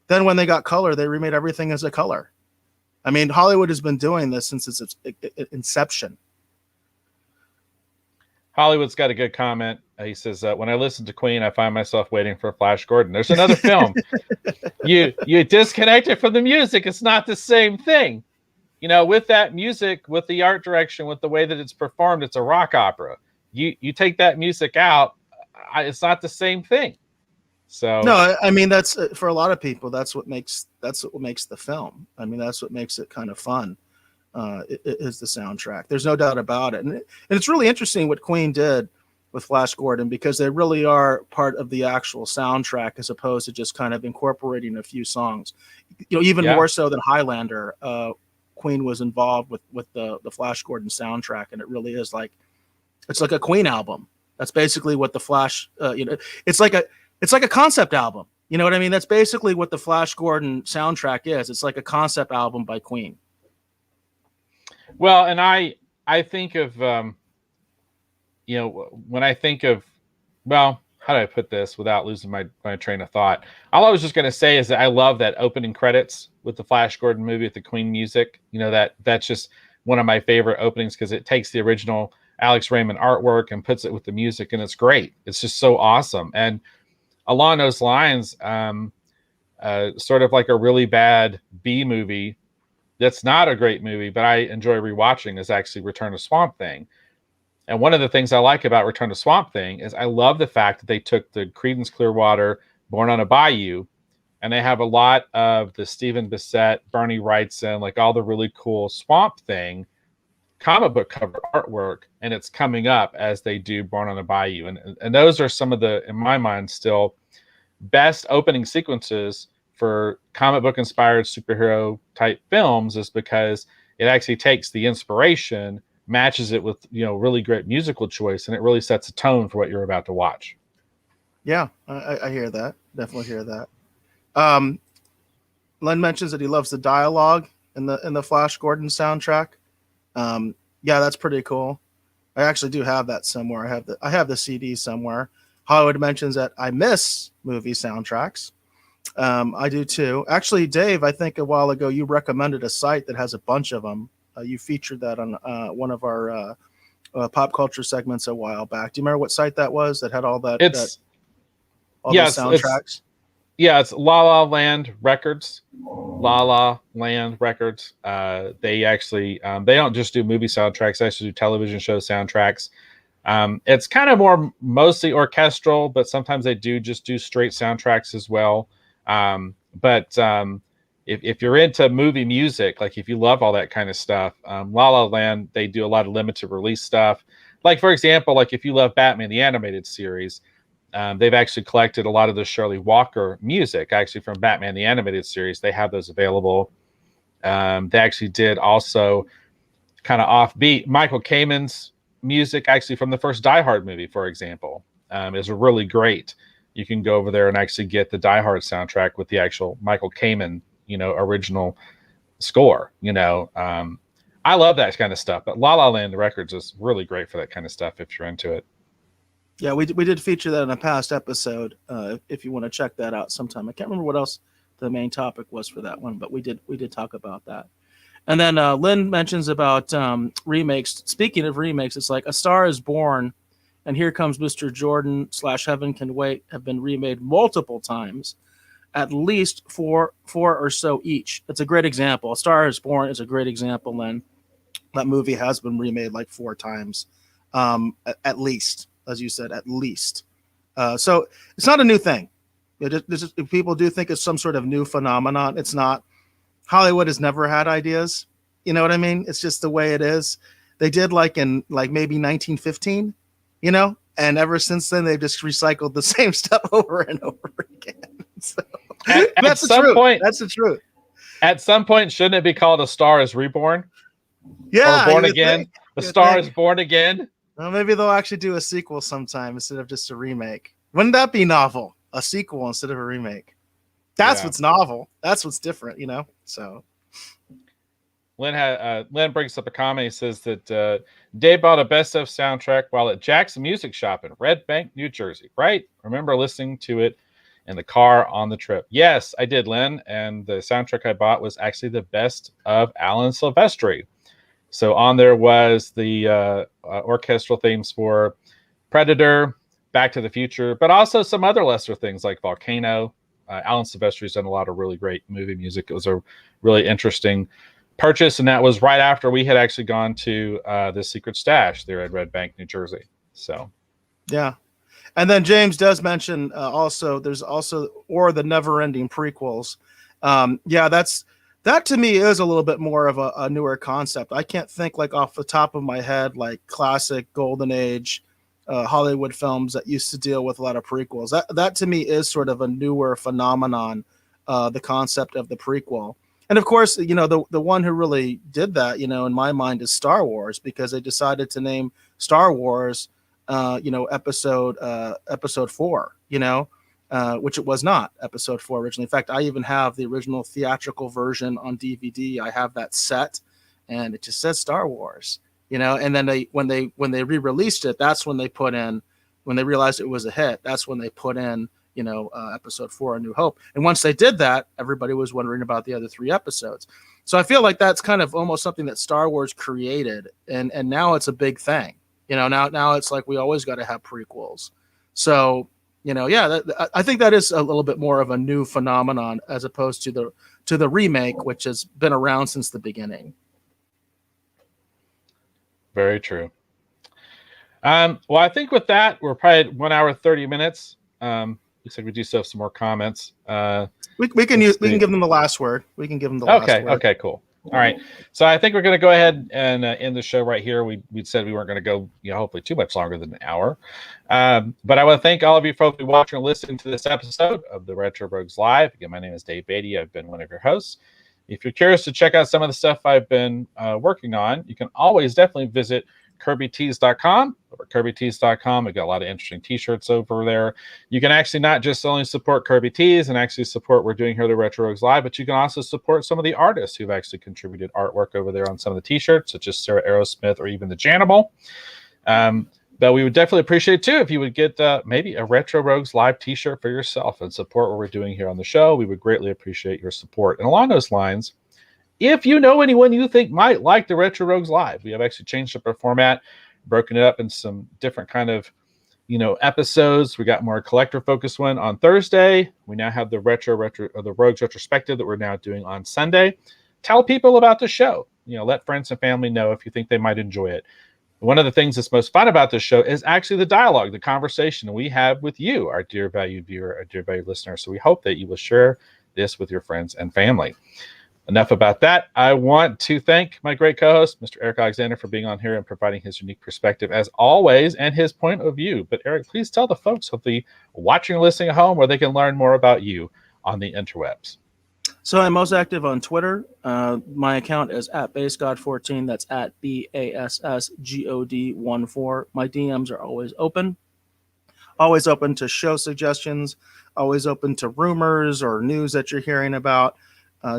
Then when they got color, they remade everything as a color. I mean, Hollywood has been doing this since its inception. Hollywood's got a good comment. He says, when I listen to Queen, I find myself waiting for Flash Gordon. There's another film. You disconnect it from the music. It's not the same thing. You know, with that music, with the art direction, with the way that it's performed, it's a rock opera. You take that music out, it's not the same thing. So no, I mean, that's for a lot of people. That's what makes the film. I mean, that's what makes it kind of fun. It is the soundtrack. There's no doubt about it. And it's really interesting what Queen did with Flash Gordon because they really are part of the actual soundtrack as opposed to just kind of incorporating a few songs. You know, even more so than Highlander, Queen was involved with the Flash Gordon soundtrack, and it really is like it's like a Queen album. That's basically what the Flash. You know, it's like a concept album. You know what I mean? That's basically what the Flash Gordon soundtrack is. It's like a concept album by Queen. Well, and I think of, you know, when I think of, well, how do I put this without losing my train of thought? All I was just going to say is that I love that opening credits with the Flash Gordon movie with the Queen music. You know, that's just one of my favorite openings because it takes the original Alex Raymond artwork and puts it with the music, and it's great. It's just so awesome. And along those lines, sort of like a really bad B movie that's not a great movie, but I enjoy rewatching, is actually Return to Swamp Thing. And one of the things I like about Return to Swamp Thing is I love the fact that they took the Creedence Clearwater Born on a Bayou, and they have a lot of the Stephen Bissett, Bernie Wrightson, like all the really cool Swamp Thing comic book cover artwork, and it's coming up as they do Born on a Bayou. And those are some of the, in my mind, still best opening sequences for comic book inspired superhero type films, is because it actually takes the inspiration, matches it with, really great musical choice, and it really sets a tone for what you're about to watch. Yeah, I hear that. Definitely hear that. Len mentions that he loves the dialogue in the Flash Gordon soundtrack. Yeah, that's pretty cool. I actually do have that somewhere. I have the CD somewhere. Hollywood mentions that I miss movie soundtracks. I do too. Actually, Dave, I think a while ago you recommended a site that has a bunch of them. You featured that on one of our pop culture segments a while back. Do you remember what site that was that had all that? All those soundtracks? It's La La Land Records. La La Land Records. They actually they don't just do movie soundtracks. They actually do television show soundtracks. It's kind of more mostly orchestral, but sometimes they do just do straight soundtracks as well. But if you're into movie music, like if you love all that kind of stuff, La La Land, they do a lot of limited release stuff. Like, for example, like if you love Batman the Animated Series, they've actually collected a lot of the Shirley Walker music, actually from Batman the Animated Series. They have those available. They actually did also kind of offbeat Michael Kamen's music, actually from the first Die Hard movie, for example, is really great. You can go over there and actually get the Die Hard soundtrack with the actual Michael Kamen, original score. I love that kind of stuff. But La La Land Records is really great for that kind of stuff if you're into it. Yeah, we did feature that in a past episode. If you want to check that out sometime, I can't remember what else the main topic was for that one, but we did talk about that. And then Lynn mentions about remakes. Speaking of remakes, it's like A Star Is Born and Here Comes Mr. Jordan / Heaven Can Wait have been remade multiple times, at least four or so each. It's a great example. A Star Is Born is a great example, Lynn. That movie has been remade like 4 times, at least. As you said, at least. So it's not a new thing. People do think it's some sort of new phenomenon. It's not. Hollywood has never had ideas. You know what I mean? It's just the way it is. They did in maybe 1915, and ever since then they've just recycled the same stuff over and over again. So that's the truth. That's the truth. At some point, shouldn't it be called A Star Is Reborn? Yeah, or Born Again. A Star Is Born Again. Well, maybe they'll actually do a sequel sometime instead of just a remake. Wouldn't that be novel? A sequel instead of a remake. That's what's novel. That's what's different, So Lynn brings up a comment. He says that Dave bought a best of soundtrack while at Jack's Music Shop in Red Bank, New Jersey. Right? Remember listening to it in the car on the trip. Yes, I did, Lynn. And the soundtrack I bought was actually the best of Alan Silvestri. So on there was the orchestral themes for Predator, Back to the Future, but also some other lesser things like Volcano. Alan Silvestri's done a lot of really great movie music. It was a really interesting purchase, and that was right after we had actually gone to the Secret Stash there at Red Bank, New Jersey. So, yeah. And then James does mention there's the Never-Ending prequels. That to me is a little bit more of a newer concept. I can't think off the top of my head classic golden age Hollywood films that used to deal with a lot of prequels. That to me is sort of a newer phenomenon, the concept of the prequel. And of course, the one who really did that, in my mind, is Star Wars, because they decided to name Star Wars, episode 4, which it was not episode 4 originally. In fact, I even have the original theatrical version on DVD. I have that set, and it just says Star Wars, and then when they re-released it, that's when they realized it was a hit. That's when they put in, episode 4, A New Hope. And once they did that, everybody was wondering about the other 3 episodes. So I feel like that's kind of almost something that Star Wars created. And now it's a big thing, now it's like, we always got to have prequels. So I think that is a little bit more of a new phenomenon as opposed to the remake, which has been around since the beginning. Very true. Well, I think with that, we're probably at 1 hour 30 minutes. Looks like we do still have some more comments. We can give them the last word. We can give them the last word. Okay, cool. All right. So I think we're going to go ahead and end the show right here. We said we weren't going to go, hopefully too much longer than an hour. But I want to thank all of you folks watching and listening to this episode of the Retro Rogues Live. Again, my name is Dave Beatty. I've been one of your hosts. If you're curious to check out some of the stuff I've been working on, you can always definitely visit KirbyTees.com. Over at KirbyTees.com, we've got a lot of interesting t-shirts over there. You can actually not just only support Kirby Tees and actually support what we're doing here at the Retro Rogues Live, but you can also support some of the artists who've actually contributed artwork over there on some of the t-shirts, such as Sarah Aerosmith or even the Janimal. But we would definitely appreciate too if you would get maybe a Retro Rogues Live t-shirt for yourself and support what we're doing here on the show. We would greatly appreciate your support. And along those lines, if you know anyone you think might like the Retro Rogues Live, we have actually changed up our format, broken it up in some different kind of, episodes. We got more collector-focused one on Thursday. We now have the the Rogues Retrospective that we're now doing on Sunday. Tell people about the show. Let friends and family know if you think they might enjoy it. One of the things that's most fun about this show is actually the dialogue, the conversation we have with you, our dear valued viewer, our dear valued listener. So we hope that you will share this with your friends and family. Enough about that. I want to thank my great co-host, Mr. Eric Alexander, for being on here and providing his unique perspective as always and his point of view. But Eric, please tell the folks, hopefully watching or listening at home, where they can learn more about you on the interwebs. So I'm most active on Twitter. My account is at BaseGod14. That's at BASSGOD14. My DMs are always open to show suggestions, always open to rumors or news that you're hearing about.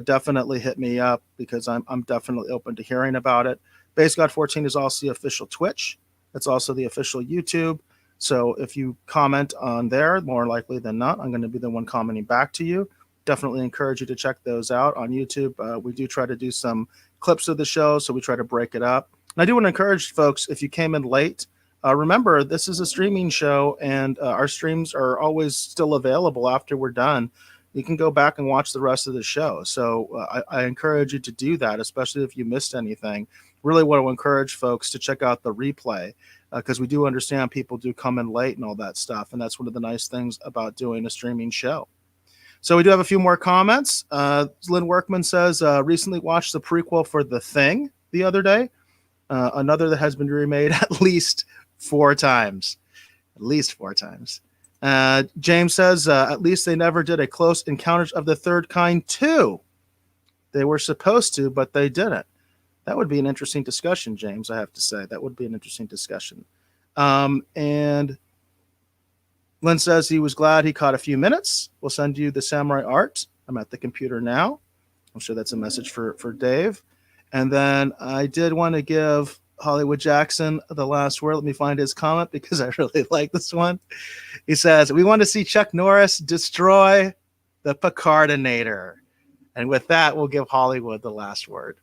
Definitely hit me up because I'm definitely open to hearing about it. BaseGod14 is also the official Twitch. It's also the official YouTube. So if you comment on there, more likely than not, I'm going to be the one commenting back to you. Definitely encourage you to check those out on YouTube. We do try to do some clips of the show, so we try to break it up. And I do want to encourage folks, if you came in late, remember, this is a streaming show, and our streams are always still available after we're done. You can go back and watch the rest of the show. So I encourage you to do that, especially if you missed anything. Really want to encourage folks to check out the replay because we do understand people do come in late and all that stuff. And that's one of the nice things about doing a streaming show. So we do have a few more comments. Lynn Workman says, recently watched the prequel for The Thing the other day. Another that has been remade at least 4 times. At least 4 times. James says, at least they never did a Close Encounters of the Third Kind 2. They were supposed to, but they didn't. That would be an interesting discussion, James, I have to say. That would be an interesting discussion. And Lynn says he was glad he caught a few minutes. We'll send you the samurai art. I'm at the computer now. I'm sure that's a message for Dave. And then I did want to give Hollywood Jackson the last word. Let me find his comment because I really like this one. He says, we want to see Chuck Norris destroy the Picardinator. And with that, we'll give Hollywood the last word.